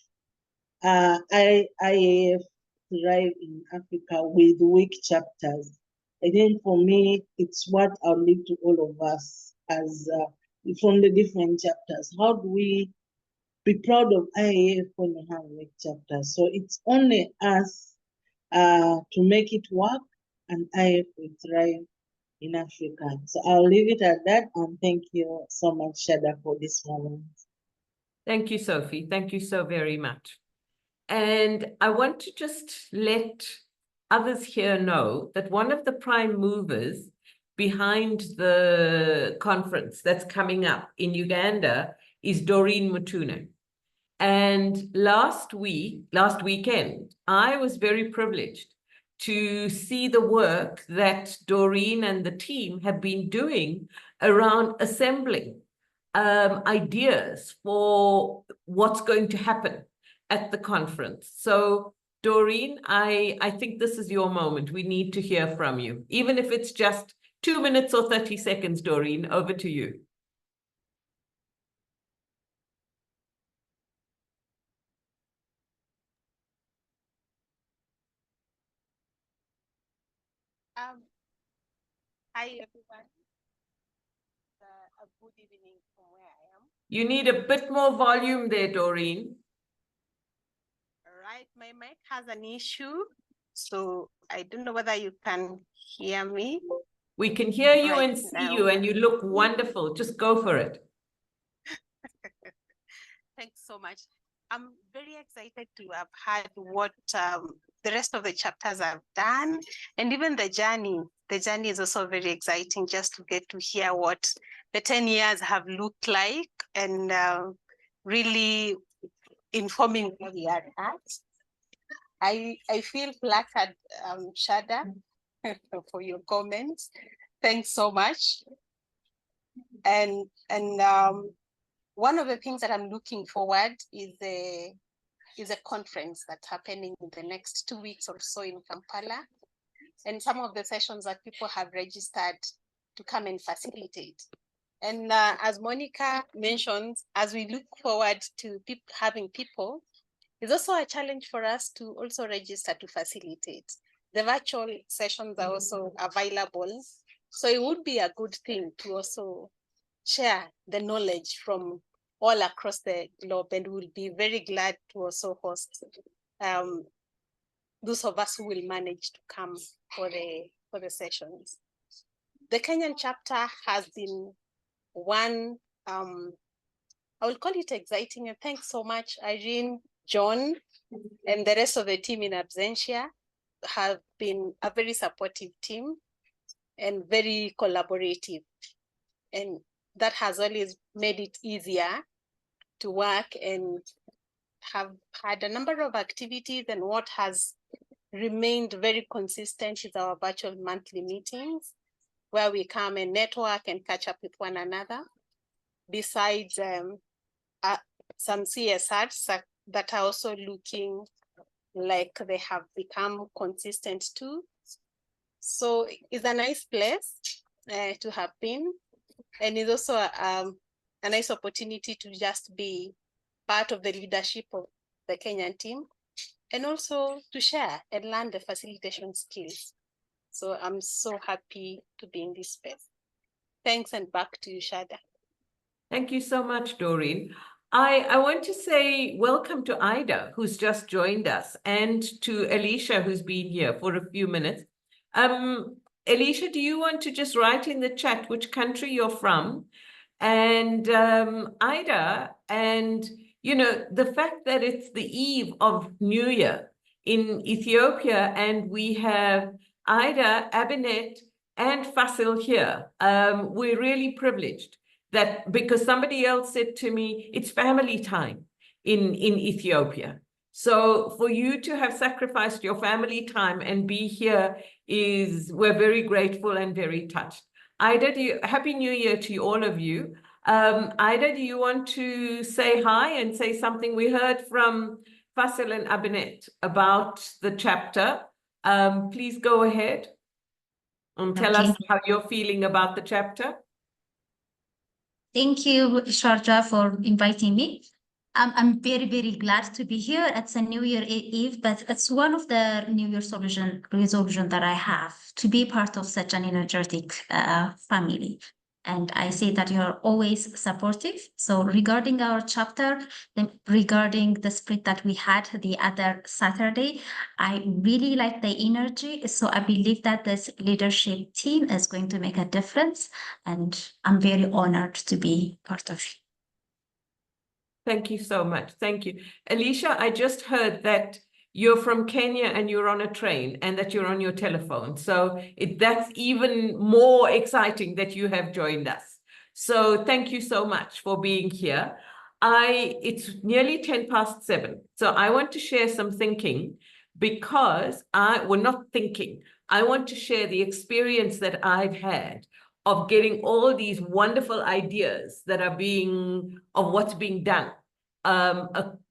IAF thrive in Africa with weak chapters? I think for me, it's what I'll leave to all of us as from the different chapters. How do we be proud of IAF when we have weak chapters? So it's only us to make it work, and IAF will thrive in Africa. So I'll leave it at that, and thank you so much, Sharda, for this moment. Thank you, Sophie. Thank you so very much. And I want to just let others here know that one of the prime movers behind the conference that's coming up in Uganda is Doreen Mutune. And last weekend, I was very privileged to see the work that Doreen and the team have been doing around assembling ideas for what's going to happen at the conference. So Doreen, I think this is your moment. We need to hear from you, even if it's just 2 minutes or 30 seconds, Doreen, over to you. Hi, everyone. A good evening from where I am. You need a bit more volume there, Doreen. All right, my mic has an issue, so I don't know whether you can hear me. We can hear you right and see now. you, and you look wonderful. Just go for it. Thanks so much. I'm very excited to have heard what the rest of the chapters have done, and even the journey. The journey is also very exciting, just to get to hear what the 10 years have looked like, and really informing where we are at. I feel flattered, Sharda, for your comments. Thanks so much. And one of the things that I'm looking forward is a conference that's happening in the next 2 weeks or so in Kampala. And some of the sessions that people have registered to come and facilitate. And as Monica mentioned, as we look forward to having people, it's also a challenge for us to also register to facilitate. The virtual sessions are also available. So it would be a good thing to also share the knowledge from all across the globe, and we'll be very glad to also host those of us who will manage to come for the sessions. The Kenyan chapter has been one, I will call it exciting, and thanks so much, Irene, John, and the rest of the team in absentia have been a very supportive team and very collaborative. And that has always made it easier to work, and have had a number of activities. And what has remained very consistent is our virtual monthly meetings, where we come and network and catch up with one another. Besides some CSRs that are also looking like they have become consistent too. So it's a nice place to have been. And it's also a nice opportunity to just be part of the leadership of the Kenyan team, and also to share and learn the facilitation skills. So I'm so happy to be in this space. Thanks, and back to you, Sharda. Thank you so much, Doreen. I want to say welcome to Ida, who's just joined us, and to Alicia, who's been here for a few minutes. Alicia, do you want to just write in the chat which country you're from? And Ida, and you know, the fact that it's the eve of New Year in Ethiopia, and we have Ida, Abinet, and Fasil here. We're really privileged that, because somebody else said to me, it's family time in Ethiopia. So for you to have sacrificed your family time and be here we're very grateful and very touched. Ida, Happy New Year to all of you. Ida, do you want to say hi and say something? We heard from Fasil and Abinet about the chapter. Please go ahead and tell us how you're feeling about the chapter. Thank you, Sharda, for inviting me. I'm very, very glad to be here. It's a New Year Eve, but it's one of the New Year resolution that I have, to be part of such an energetic family. And I say that you're always supportive. So regarding our chapter, regarding the split that we had the other Saturday, I really like the energy. So I believe that this leadership team is going to make a difference. And I'm very honored to be part of it. Thank you so much. Thank you. Alicia, I just heard that you're from Kenya and you're on a train and that you're on your telephone. So that's even more exciting that you have joined us. So thank you so much for being here. It's nearly 7:10. So I want to share some thinking because we're not thinking. I want to share the experience that I've had of getting all these wonderful ideas that are of what's being done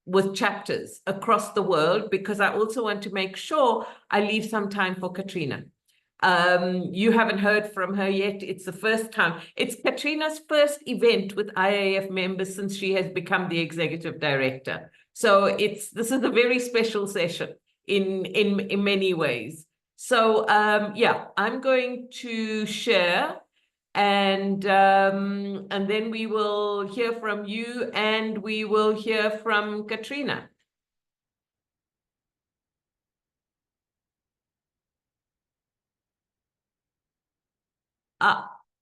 with chapters across the world, because I also want to make sure I leave some time for Katrina. You haven't heard from her yet. It's the first time. It's Katrina's first event with IAF members since she has become the executive director. So this is a very special session in many ways. So yeah, I'm going to share. And then we will hear from you and we will hear from Katrina.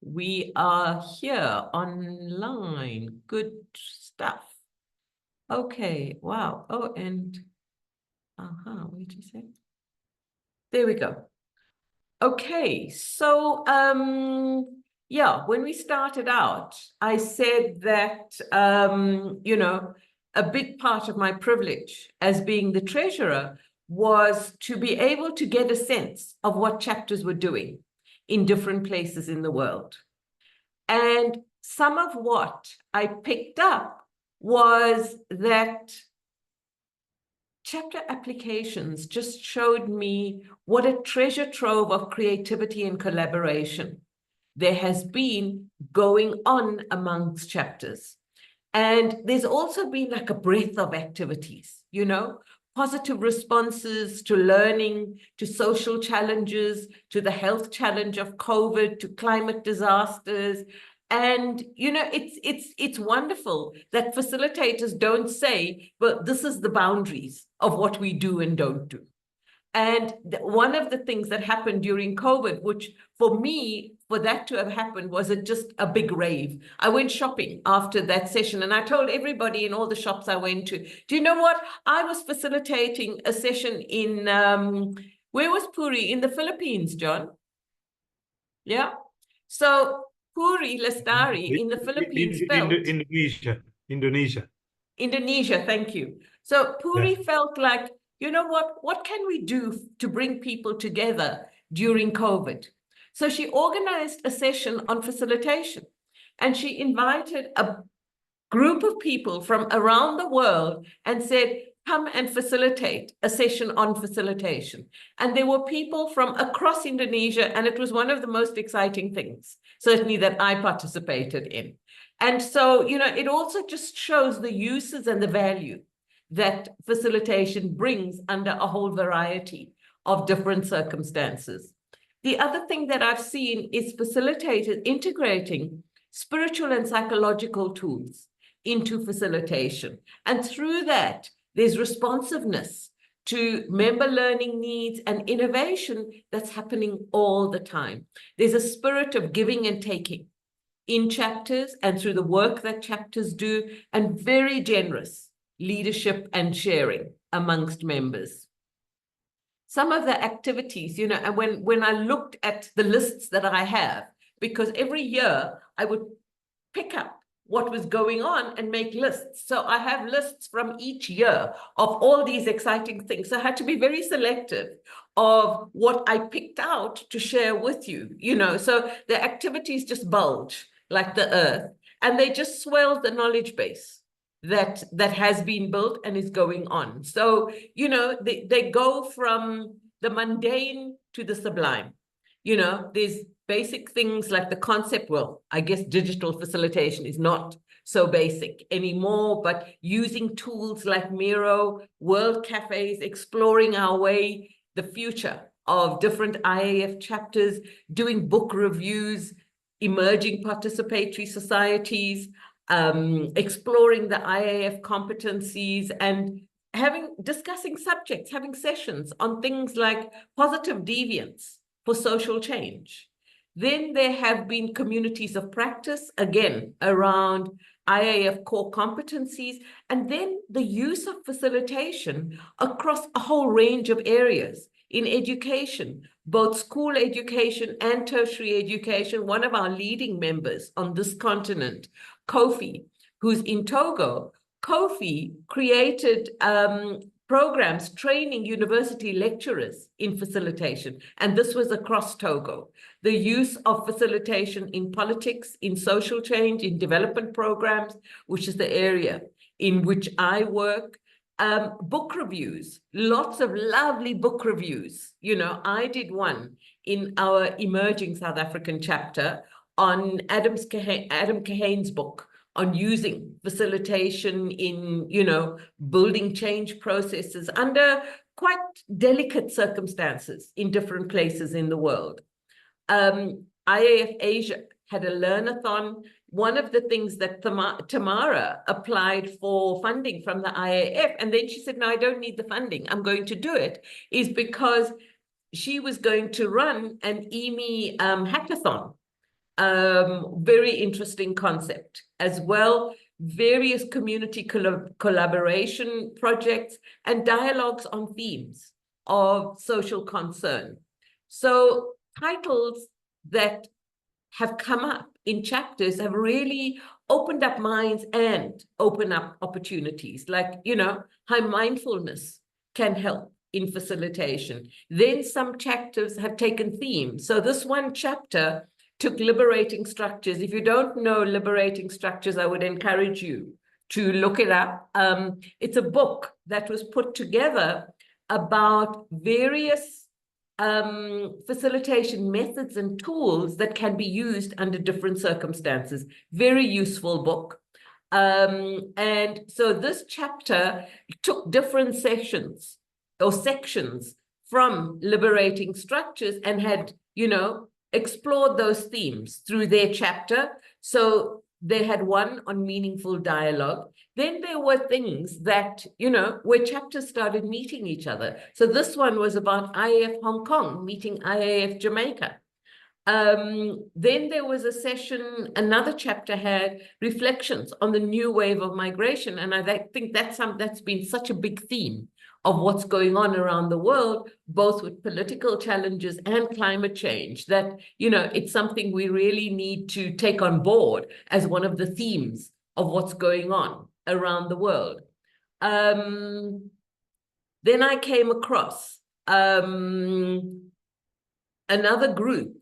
We are here online. Good stuff. Okay, wow. Oh, and wait a second. There we go. Okay, so yeah, when we started out, I said that, you know, a big part of my privilege as being the treasurer was to be able to get a sense of what chapters were doing in different places in the world. And some of what I picked up was that chapter applications just showed me what a treasure trove of creativity and collaboration there has been going on amongst chapters. And there's also been like a breadth of activities, you know, positive responses to learning, to social challenges, to the health challenge of COVID, to climate disasters. And, you know, it's wonderful that facilitators don't say, well, this is the boundaries of what we do and don't do. And one of the things that happened during COVID, which for me, for that to have happened, was just a big rave. I went shopping after that session and I told everybody in all the shops I went to, do you know what? I was facilitating a session in, where was Puri? In the Philippines, John. Yeah. So Puri Lestari in the Philippines felt... Indonesia, thank you. So Puri felt like, you know what can we do to bring people together during COVID? So she organized a session on facilitation and she invited a group of people from around the world and said, come and facilitate a session on facilitation. And there were people from across Indonesia, and it was one of the most exciting things, certainly that I participated in. And so, you know, it also just shows the uses and the value that facilitation brings under a whole variety of different circumstances. The other thing that I've seen is facilitators integrating spiritual and psychological tools into facilitation. And through that, there's responsiveness to member learning needs and innovation that's happening all the time. There's a spirit of giving and taking in chapters and through the work that chapters do, and very generous leadership and sharing amongst members. Some of the activities, you know, and when I looked at the lists that I have, because every year I would pick up what was going on and make lists. So I have lists from each year of all these exciting things. So I had to be very selective of what I picked out to share with you, you know, so the activities just bulge like the earth, and they just swell the knowledge base that has been built and is going on. So, you know, they go from the mundane to the sublime. You know, there's basic things like the concept, well, I guess digital facilitation is not so basic anymore, but using tools like Miro, World Cafes, exploring our way, the future of different IAF chapters, doing book reviews, emerging participatory societies, exploring the IAF competencies, and discussing subjects, having sessions on things like positive deviance for social change. Then there have been communities of practice, again, around IAF core competencies, and then the use of facilitation across a whole range of areas in education, both school education and tertiary education. One of our leading members on this continent, Kofi, who's in Togo, Kofi created programs training university lecturers in facilitation, and this was across Togo. The use of facilitation in politics, in social change, in development programs, which is the area in which I work. Book reviews, lots of lovely book reviews. You know, I did one in our emerging South African chapter on Adam Kahane's book on using facilitation in, you know, building change processes under quite delicate circumstances in different places in the world. IAF Asia had a learn-a-thon. One of the things that Tamara applied for funding from the IAF, and then she said, no, I don't need the funding, I'm going to do it, is because she was going to run an EME hackathon. Very interesting concept as well. Various community collaboration projects and dialogues on themes of social concern. So titles that have come up in chapters have really opened up minds and opened up opportunities. Like, you know, how mindfulness can help in facilitation. Then some chapters have taken themes. So this one chapter took liberating structures. If you don't know liberating structures, I would encourage you to look it up. It's a book that was put together about various facilitation methods and tools that can be used under different circumstances. Very useful book. And so this chapter took different sessions or sections from liberating structures and had, you know, explored those themes through their chapter. So they had one on meaningful dialogue. Then there were things that, you know, where chapters started meeting each other. So this one was about IAF Hong Kong meeting IAF Jamaica. Then there was a session, another chapter had reflections on the new wave of migration. And I think that's been such a big theme of what's going on around the world, both with political challenges and climate change, that, you know, it's something we really need to take on board as one of the themes of what's going on around the world. Then I came across another group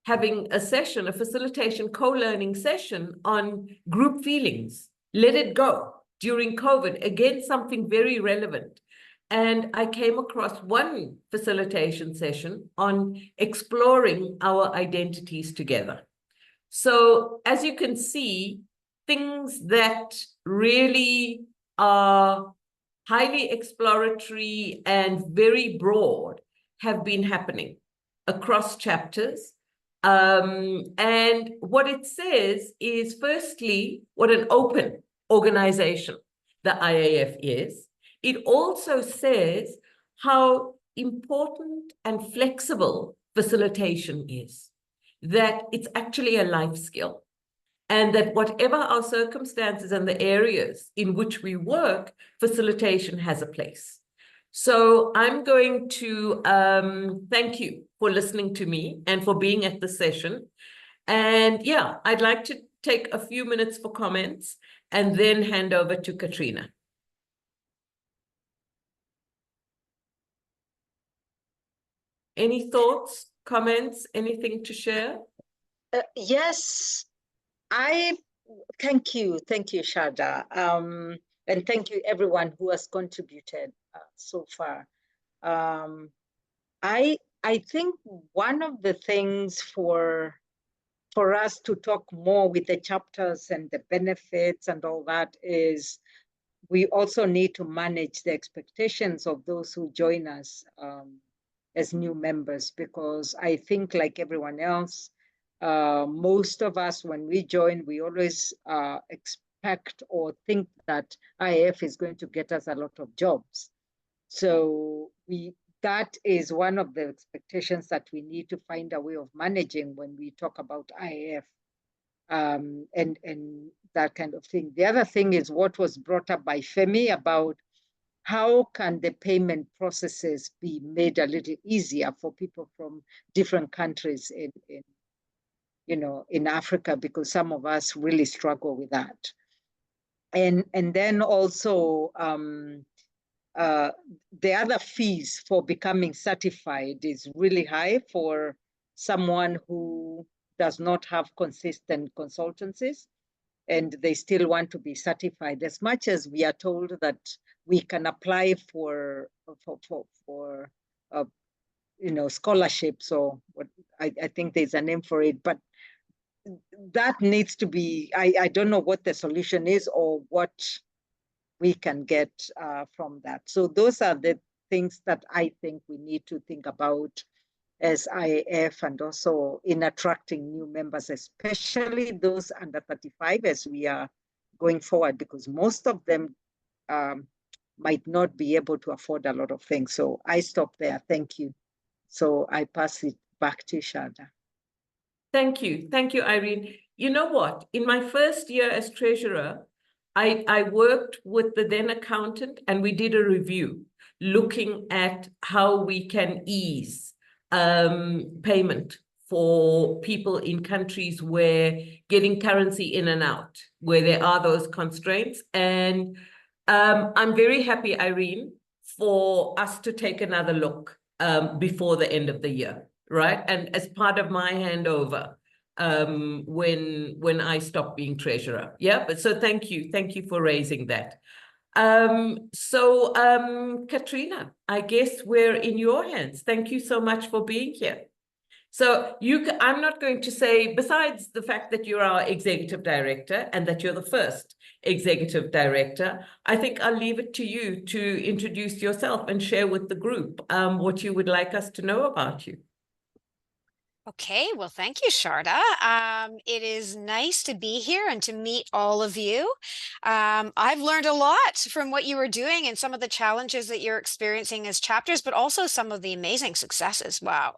having a session, a facilitation co-learning session on group feelings, let it go during COVID, again, something very relevant. And I came across one facilitation session on exploring our identities together. So as you can see, things that really are highly exploratory and very broad have been happening across chapters. And what it says is, firstly, what an open organization the IAF is. It also says how important and flexible facilitation is, that it's actually a life skill, and that whatever our circumstances and the areas in which we work, facilitation has a place. So I'm going to thank you for listening to me and for being at the session. And yeah, I'd like to take a few minutes for comments and then hand over to Katrina. Any thoughts, comments, anything to share? Yes, thank you, Sharda. And thank you everyone who has contributed so far. I think one of the things for us to talk more with the chapters and the benefits and all that is we also need to manage the expectations of those who join us as new members, because I think, like everyone else, most of us, when we join, we always expect or think that IAF is going to get us a lot of jobs. So that is one of the expectations that we need to find a way of managing when we talk about IAF, and that kind of thing. The other thing is what was brought up by Femi about how can the payment processes be made a little easier for people from different countries in Africa, because some of us really struggle with that. And then also the other fees for becoming certified is really high for someone who does not have consistent consultancies, and they still want to be certified. As much as we are told that we can apply for scholarships, or what I think there's a name for it, but that needs to be, I don't know what the solution is or what we can get from that. So those are the things that I think we need to think about as IAF, and also in attracting new members, especially those under 35 as we are going forward, because most of them might not be able to afford a lot of things. So I stop there. Thank you. So I pass it back to Sharda. Thank you. Thank you, Irene. You know what? In my first year as treasurer, I worked with the then accountant, and we did a review looking at how we can ease payment for people in countries where getting currency in and out, where there are those constraints. And I'm very happy, Irene, for us to take another look before the end of the year, right? And as part of my handover, when I stop being treasurer. Yeah, but so thank you for raising that. Katrina, I guess we're in your hands. Thank you so much for being here. So I'm not going to say, besides the fact that you're our executive director and that you're the first executive director, I think I'll leave it to you to introduce yourself and share with the group what you would like us to know about you. Okay, well, thank you, Sharda. It is nice to be here and to meet all of you. I've learned a lot from what you were doing and some of the challenges that you're experiencing as chapters, but also some of the amazing successes. Wow,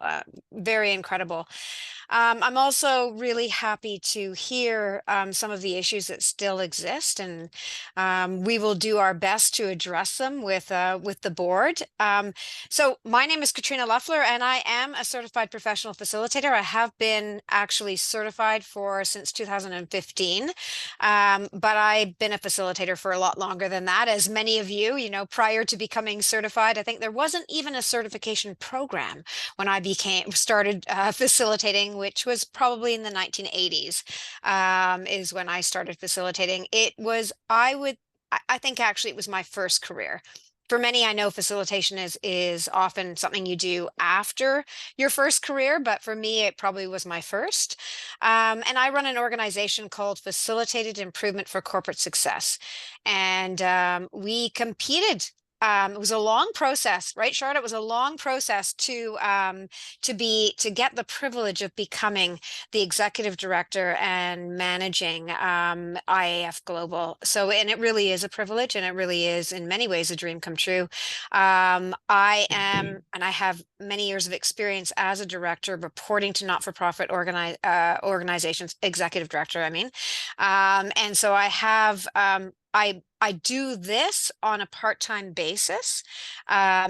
very incredible. I'm also really happy to hear some of the issues that still exist, and we will do our best to address them with the board. So my name is Katrina Loeffler, and I am a certified professional facilitator. I have been actually certified since 2015, but I've been a facilitator for a lot longer than that. As many of you, prior to becoming certified, I think there wasn't even a certification program when I started facilitating, which was probably in the 1980s, is when I started facilitating. I think actually it was my first career. For many, I know facilitation is often something you do after your first career, but for me, it probably was my first. And I run an organization called Facilitated Improvement for Corporate Success. And we competed. It was a long process, right, Sharda? It was a long process to get the privilege of becoming the executive director and managing IAF Global. And it really is a privilege, and it really is in many ways a dream come true. I am, and I have many years of experience as a director reporting to not-for-profit organizations, executive director, I mean. And so I have, I do this on a part-time basis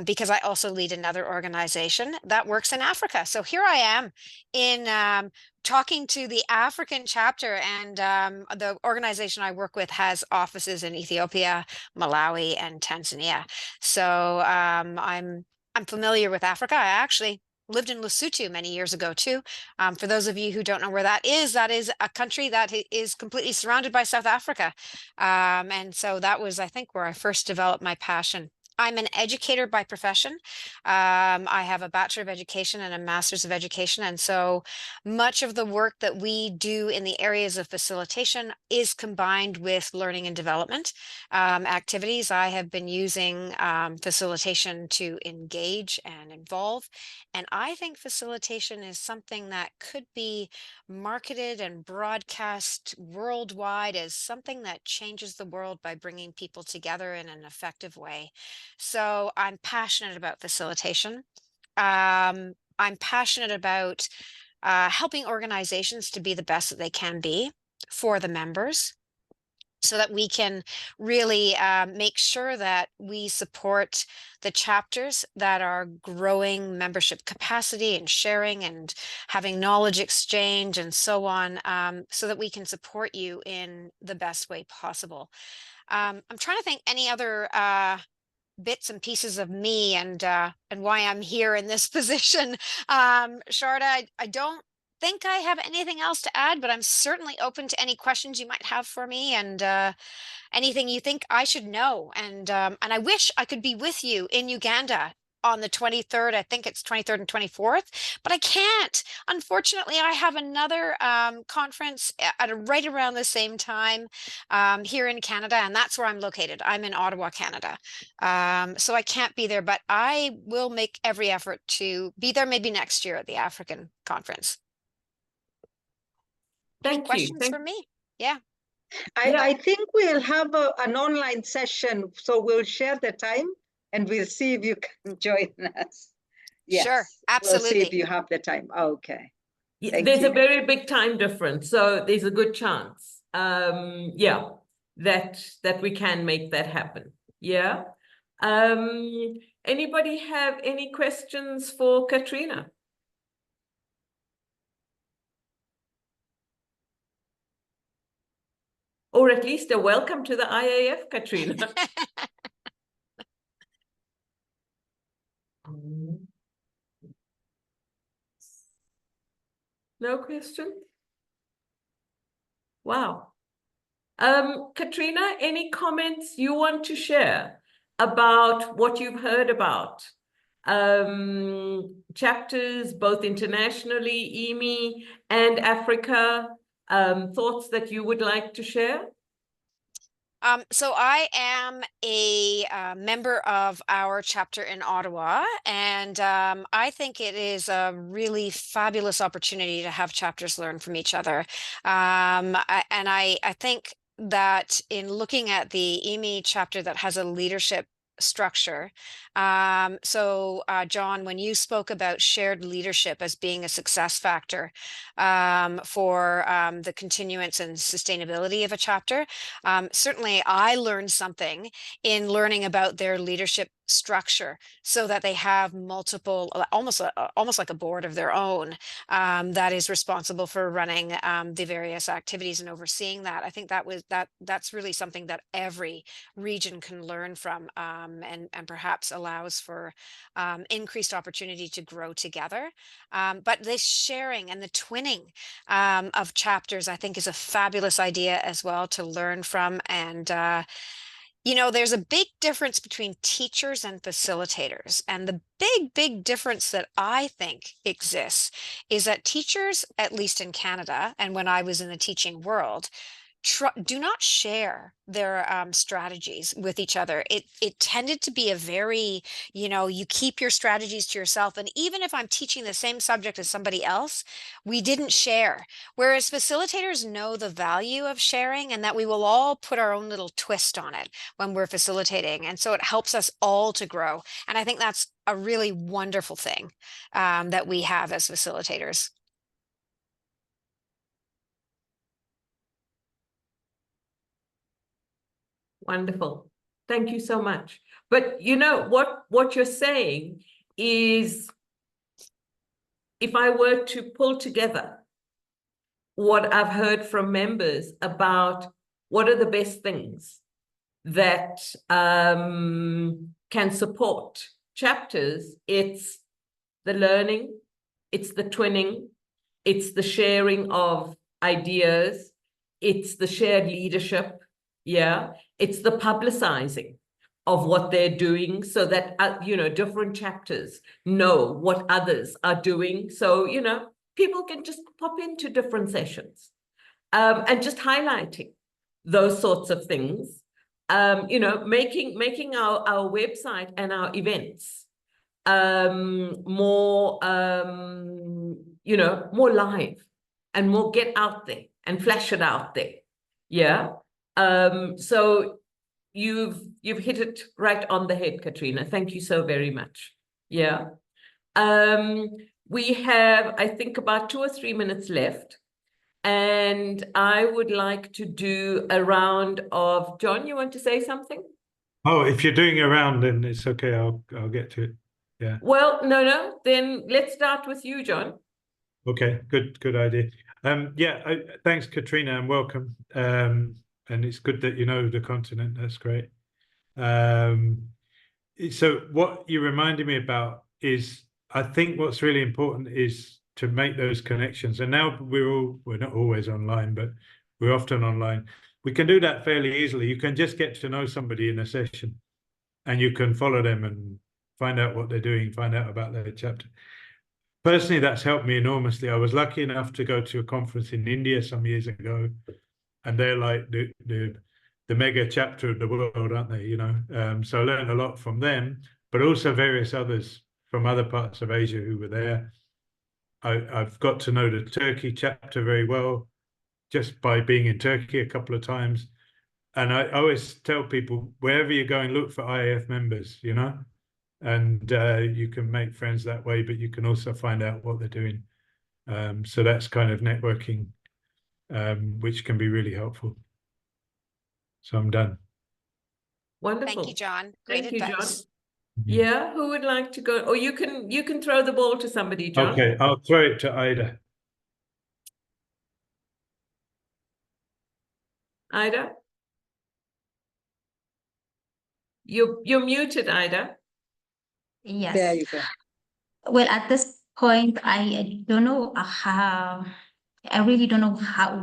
because I also lead another organization that works in Africa. So here I am in talking to the African chapter, and the organization I work with has offices in Ethiopia, Malawi, and Tanzania. So I'm familiar with Africa. I actually lived in Lesotho many years ago too. For those of you who don't know where that is a country that is completely surrounded by South Africa. And so that was, I think, where I first developed my passion I'm an educator by profession. I have a Bachelor of Education and a Master's of Education. And so much of the work that we do in the areas of facilitation is combined with learning and development activities. I have been using facilitation to engage and involve. And I think facilitation is something that could be marketed and broadcast worldwide as something that changes the world by bringing people together in an effective way. So I'm passionate about facilitation. I'm passionate about helping organizations to be the best that they can be for the members, so that we can really make sure that we support the chapters that are growing membership capacity and sharing and having knowledge exchange and so on, so that we can support you in the best way possible. I'm trying to think any other bits and pieces of me and why I'm here in this position. Sharda, I don't think I have anything else to add, but I'm certainly open to any questions you might have for me, and anything you think I should know. And I wish I could be with you in Uganda on the 23rd. I think it's 23rd and 24th, but I can't. Unfortunately, I have another conference at right around the same time here in Canada, and that's where I'm located. I'm in Ottawa, Canada. So I can't be there, but I will make every effort to be there maybe next year at the African conference. Any questions for me? Yeah. I think we'll have an online session, so we'll share the time and we'll see if you can join us. Yes, sure, absolutely. We'll see if you have the time. Okay. There's a very big time difference, so there's a good chance. Yeah, that we can make that happen. Yeah. Anybody have any questions for Katrina? Or at least a welcome to the IAF, Katrina. No question? Wow. Katrina, any comments you want to share about what you've heard about chapters, both internationally, EME and Africa? Thoughts that you would like to share? So I am a member of our chapter in Ottawa, and I think it is a really fabulous opportunity to have chapters learn from each other. I think that in looking at the EME chapter that has a leadership structure. John, when you spoke about shared leadership as being a success factor for the continuance and sustainability of a chapter, certainly I learned something in learning about their leadership structure, so that they have multiple, almost like a board of their own that is responsible for running the various activities and overseeing that. I think that's really something that every region can learn from, and perhaps allows for increased opportunity to grow together. But this sharing and the twinning of chapters, I think, is a fabulous idea as well to learn from. And you know, there's a big difference between teachers and facilitators. And the big difference that I think exists is that teachers, at least in Canada, and when I was in the teaching world, do not share their strategies with each other. It tended to be a very, you know, you keep your strategies to yourself. And even if I'm teaching the same subject as somebody else, we didn't share. Whereas facilitators know the value of sharing, and that we will all put our own little twist on it when we're facilitating. And so it helps us all to grow. And I think that's a really wonderful thing that we have as facilitators. Wonderful. Thank you so much. But you know what you're saying is, if I were to pull together what I've heard from members about what are the best things that can support chapters, it's the learning, it's the twinning, it's the sharing of ideas, it's the shared leadership. Yeah, it's the publicizing of what they're doing so that, you know, different chapters know what others are doing. So, you know, people can just pop into different sessions and just highlighting those sorts of things. You know, making our website and our events more, you know, more live and more get out there and flash it out there. Yeah. So you've hit it right on the head, Katrina. Thank you so very much. Yeah. We have, I think, about 2 or 3 minutes left. And I would like to do a round of, John, you want to say something? Oh, if you're doing a round, then it's okay. I'll get to it. Yeah. Well, no. Then let's start with you, John. Okay, good idea. Yeah, thanks, Katrina, and welcome. And it's good that you know the continent. That's great. So what you reminded me about is, I think what's really important is to make those connections. And now we're not always online, but we're often online. We can do that fairly easily. You can just get to know somebody in a session, and you can follow them and find out what they're doing, find out about their chapter. Personally, that's helped me enormously. I was lucky enough to go to a conference in India some years ago, and they're like the mega chapter of the world, aren't they? You know, so I learned a lot from them, but also various others from other parts of Asia who were there. I've got to know the Turkey chapter very well just by being in Turkey a couple of times. And I always tell people, wherever you're going, look for IAF members, you know, and you can make friends that way, but you can also find out what they're doing. So that's kind of networking, which can be really helpful. So I'm done. Wonderful. Thank you, John. Great Thank you, John. advice. Yeah, who would like to go? Or you can throw the ball to somebody, John. Okay, I'll throw it to Ida. Ida? You're muted, Ida. Yes. There you go. Well, at this point, I don't know how. I really don't know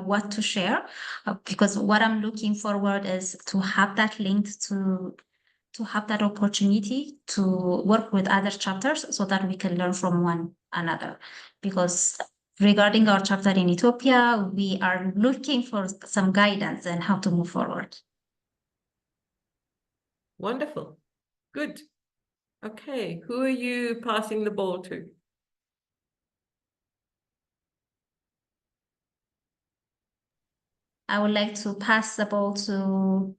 what to share because what I'm looking forward is to have that link to have that opportunity to work with other chapters so that we can learn from one another. Because regarding our chapter in Ethiopia, we are looking for some guidance on how to move forward. Wonderful. Good. Okay, who are you passing the ball to? I would like to pass the ball to,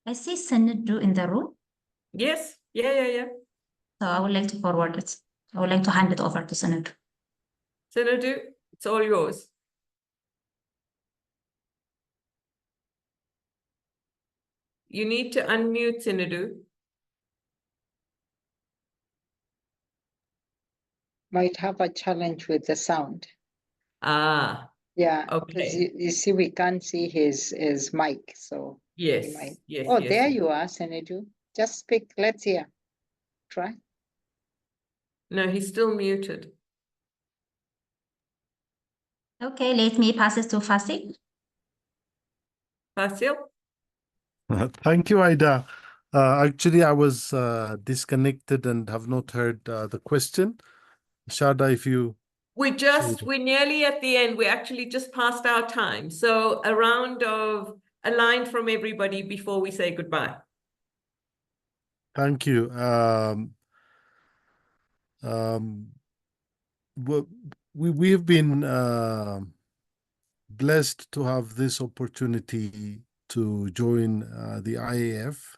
I see Naidoo in the room. Yes, yeah. So I would like to forward it. I would like to hand it over to Naidoo. Naidoo, it's all yours. You need to unmute, Naidoo. Might have a challenge with the sound. Ah, Yeah, okay. because you see, we can't see his mic, so Yes, he might. yes, Oh, yes. there you are, Naidoo. Just speak. Let's hear. Try. No, he's still muted. Okay, let me pass it to Fasil. Fasil? Thank you, Ida. Actually, I was disconnected and have not heard the question. Sharda, if you... We're nearly at the end. We actually just passed our time. So a line from everybody before we say goodbye. Thank you. We've been blessed to have this opportunity to join the IAF,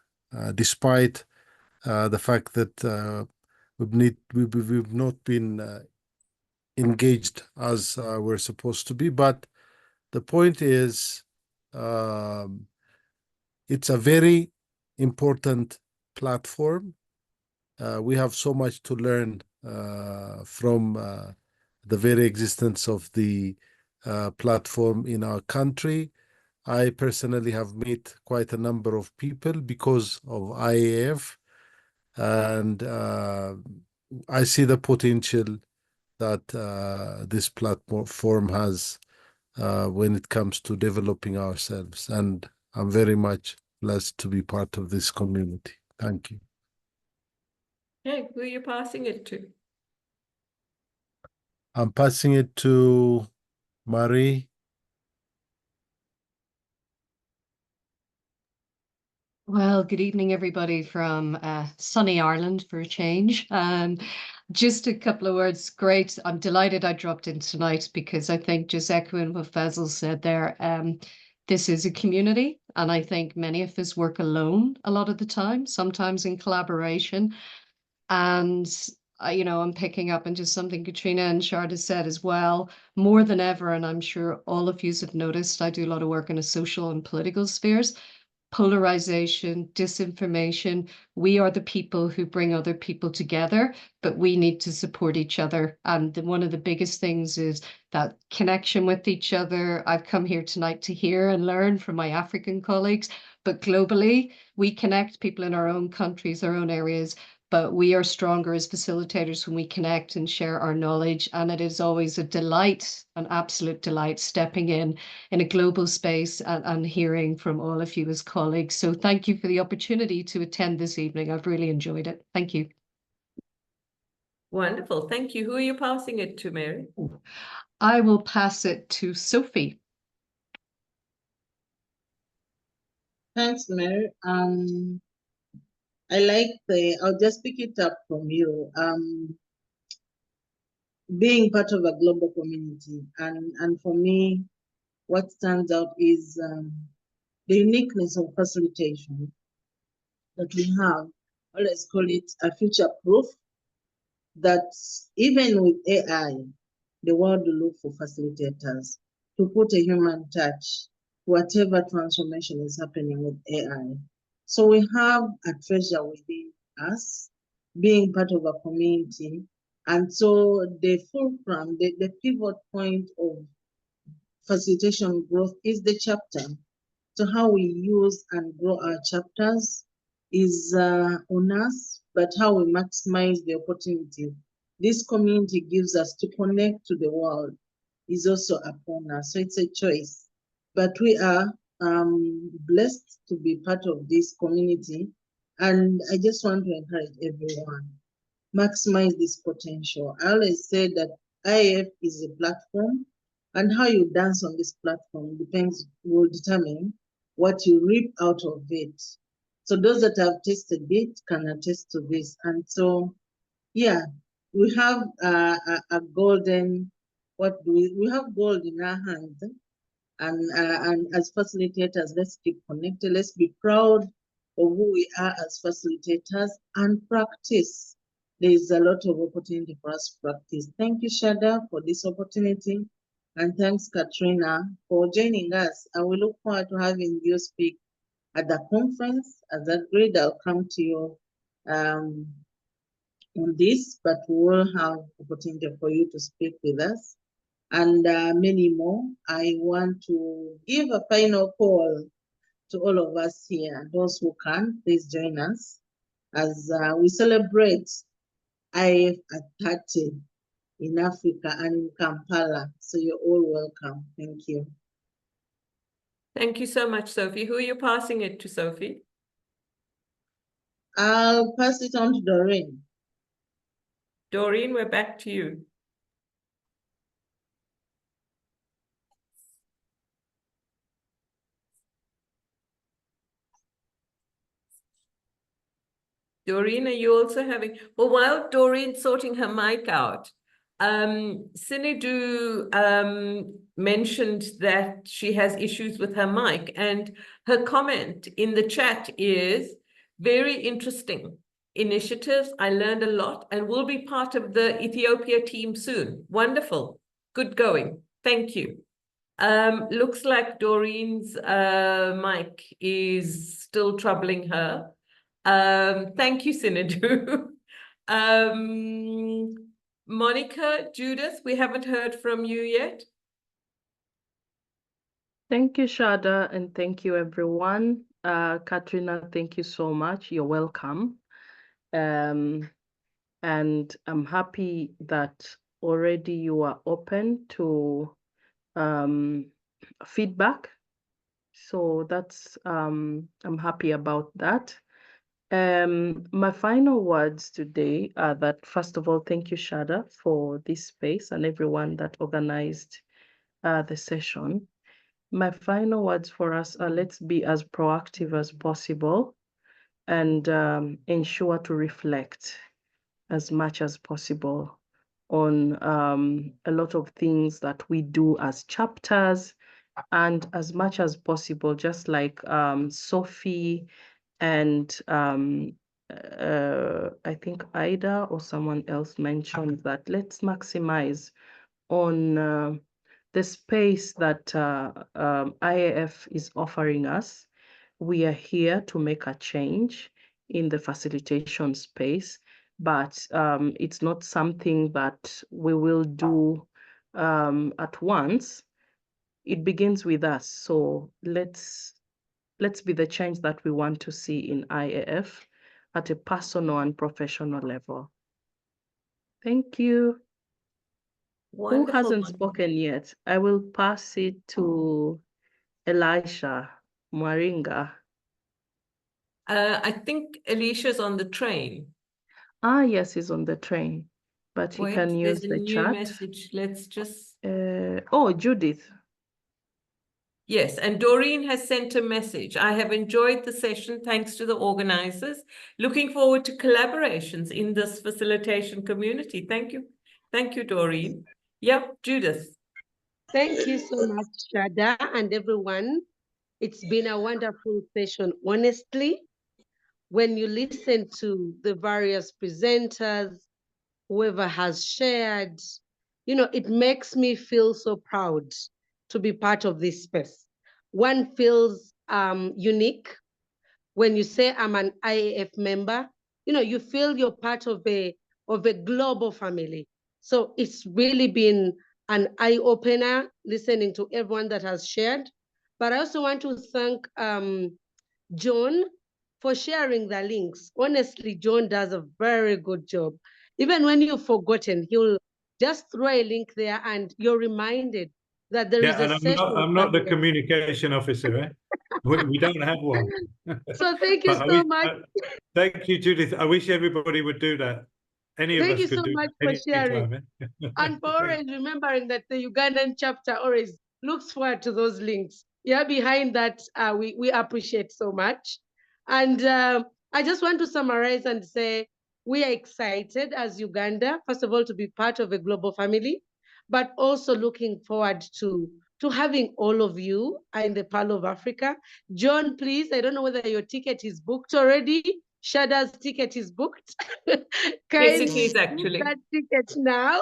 despite the fact that we've not been engaged as we're supposed to be. But the point is, it's a very important platform. We have so much to learn from the very existence of the platform in our country. I personally have met quite a number of people because of IAF, and I see the potential that this platform has when it comes to developing ourselves, and I'm very much blessed to be part of this community. Thank you. Okay, who are you passing it to? I'm passing it to Marie. Well, good evening, everybody from sunny Ireland for a change. Just a couple of words. Great. I'm delighted I dropped in tonight because I think just echoing what Faisal said there, this is a community, and I think many of us work alone a lot of the time, sometimes in collaboration. And I'm picking up on just something Katrina and Sharda said as well, more than ever, and I'm sure all of you have noticed, I do a lot of work in the social and political spheres. Polarization, disinformation. We are the people who bring other people together, but we need to support each other. And one of the biggest things is that connection with each other. I've come here tonight to hear and learn from my African colleagues, but globally, we connect people in our own countries, our own areas, but we are stronger as facilitators when we connect and share our knowledge. And it is always a delight, an absolute delight, stepping in a global space and hearing from all of you as colleagues. So thank you for the opportunity to attend this evening. I've really enjoyed it. Thank you. Wonderful. Thank you. Who are you passing it to, Mary? I will pass it to Sophie. Thanks, Mary. I'll just pick it up from you. Being part of a global community, and for me, what stands out is the uniqueness of facilitation that we have. Let's call it a future proof that even with AI, the world will look for facilitators to put a human touch to whatever transformation is happening with AI. So we have a treasure within us, being part of a community. And so the fulcrum, the pivot point of facilitation growth is the chapter. So how we use and grow our chapters is on us, but how we maximize the opportunity this community gives us to connect to the world is also upon us. So it's a choice. But we are blessed to be part of this community. And I just want to encourage everyone, maximize this potential. I always say that IAF is a platform, and how you dance on this platform will determine what you reap out of it. So those that have tasted it can attest to this. And so, yeah, we have a golden, we have gold in our hands. And as facilitators, let's keep connected. Let's be proud of who we are as facilitators and practice. There is a lot of opportunity for us to practice. Thank you, Sharda, for this opportunity. And thanks, Katrina, for joining us. And we look forward to having you speak at the conference. As a grade, I'll come to you on this, but we will have opportunity for you to speak with us. And many more. I want to give a final call to all of us here. Those who can, please join us as we celebrate IAF at 30 in Africa and in Kampala. So you're all welcome. Thank you. Thank you so much, Sophie. Who are you passing it to, Sophie? I'll pass it on to Doreen. Doreen, we're back to you. Doreen, are you also having, well, while Doreen's sorting her mic out, Naidoo mentioned that she has issues with her mic, and her comment in the chat is very interesting initiatives. I learned a lot and will be part of the Ethiopia team soon. Wonderful. Good going. Thank you. Looks like Doreen's mic is still troubling her. Thank you, Naidoo. Monica, Judith, we haven't heard from you yet. Thank you, Sharda, and thank you, everyone. Katrina, thank you so much. You're welcome. And I'm happy that already you are open to feedback. So that's I'm happy about that. My final words today are that, first of all, thank you, Sharda, for this space and everyone that organized the session. My final words for us are, let's be as proactive as possible and ensure to reflect as much as possible on a lot of things that we do as chapters, and as much as possible, just like Sophie and I think Ida or someone else mentioned, that let's maximize on the space that IAF is offering us. We are here to make a change in the facilitation space, but it's not something that we will do at once. It begins with us. So let's be the change that we want to see in IAF at a personal and professional level. Thank you. Wonderful. Who hasn't spoken yet? I will pass it to Elisha Mwaringa. I think Alicia's on the train. Ah, yes, he's on the train, but he can use There's a the new chat. message. Let's just. Oh, Judith. Yes, and Doreen has sent a message. I have enjoyed the session, thanks to the organizers. Looking forward to collaborations in this facilitation community. Thank you. Thank you, Doreen. Yep, Judith. Thank you so much, Sharda, and everyone. It's been a wonderful session. Honestly, when you listen to the various presenters, whoever has shared, it makes me feel so proud to be part of this space. One feels unique when you say I'm an IAF member. You feel you're part of a global family. So it's really been an eye-opener listening to everyone that has shared. But I also want to thank John for sharing the links. Honestly, John does a very good job. Even when you've forgotten, he'll just throw a link there and you're reminded that there is a session. I'm not the communication officer, eh? We don't have one. So thank you so much. Thank you, Judith. I wish everybody would do that. Any of us could do that. Thank you so much for sharing. Eh? And for always remembering that the Ugandan chapter always looks forward to those links. Yeah, behind that, we appreciate so much. And I just want to summarize and say, we are excited as Uganda, first of all, to be part of a global family, but also looking forward to having all of you in the Pearl of Africa. John, please, I don't know whether your ticket is booked already. Sharda's ticket is booked. Yes, it is actually. That ticket now.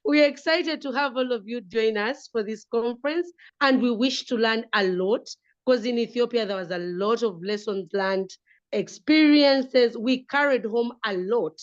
We are excited to have all of you join us for this conference, and we wish to learn a lot, because in Ethiopia there was a lot of lessons learned, experiences. We carried home a lot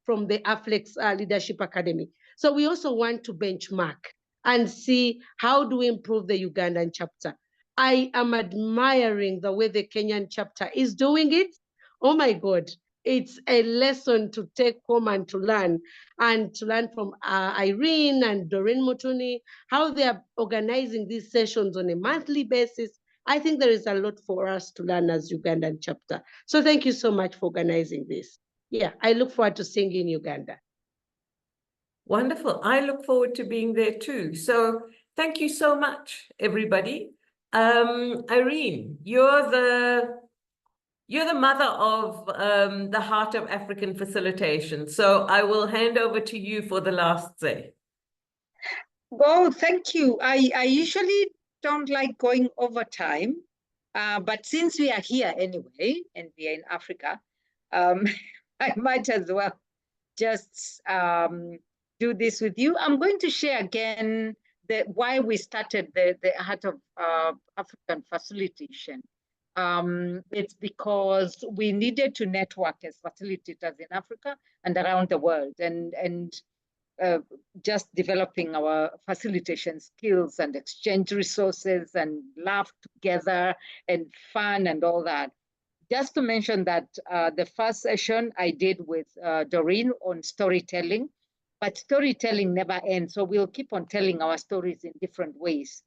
from the AFLEX Leadership Academy. So we also want to benchmark and see how do we improve the Ugandan chapter. I am admiring the way the Kenyan chapter is doing it. Oh my God, it's a lesson to take home and to learn from Irene and Doreen Mutuni, how they are organizing these sessions on a monthly basis. I think there is a lot for us to learn as Ugandan chapter. So thank you so much for organizing this. Yeah, I look forward to seeing you in Uganda. Wonderful. I look forward to being there too. So thank you so much, everybody. Irene, you're the mother of the Heart of African Facilitation. So I will hand over to you for the last say. Oh, thank you. I usually don't like going over time, but since we are here anyway, and we are in Africa, I might as well just do this with you. I'm going to share again why we started the Heart of African Facilitation. It's because we needed to network as facilitators in Africa and around the world, and just developing our facilitation skills and exchange resources and laugh together and fun and all that. Just to mention that the first session I did with Doreen on storytelling, but storytelling never ends. So we'll keep on telling our stories in different ways.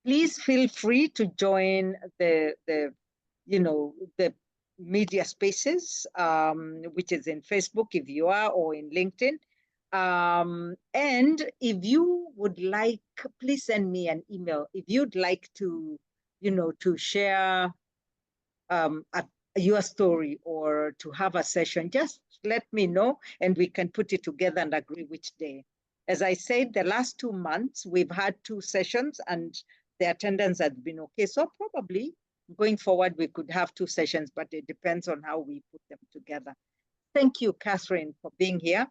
please feel free to join the media spaces, which is in Facebook if you are, or in LinkedIn. And if you would like, please send me an email. If you'd like to, to share your story or to have a session, just let me know and we can put it together and agree which day. As I said, the last 2 months, we've had 2 sessions and the attendance has been okay. So probably going forward, we could have 2 sessions, but it depends on how we put them together. Thank you, Catherine, for being here.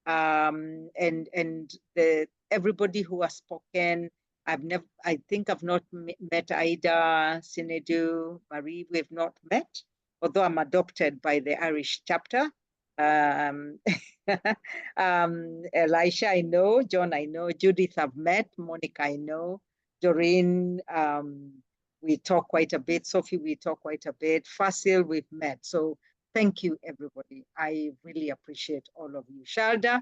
And everybody who has spoken. I think I've not met Ida, Naidoo, Marie. We've not met, although I'm adopted by the Irish chapter. Elisha, I know. John, I know. Judith, I've met. Monica, I know. Doreen, we talk quite a bit. Sophie, we talk quite a bit. Fasil, we've met. So thank you, everybody. I really appreciate all of you. Sharda,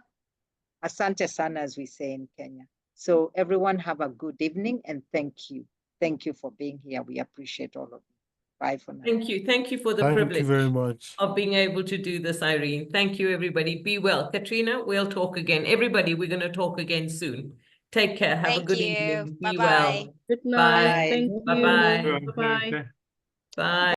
asante sana, as we say in Kenya. So everyone have a good evening and thank you. Thank you for being here. We appreciate all of you. Bye for now. Thank you. Thank you for the privilege. Thank you very much. Of being able to do this, Irene. Thank you, everybody. Be well. Katrina, we'll talk again. Everybody, we're going to talk again soon. Take care. Have a good evening. Be well. Good night. Bye. Thank you. Bye-bye. Bye-bye. Bye.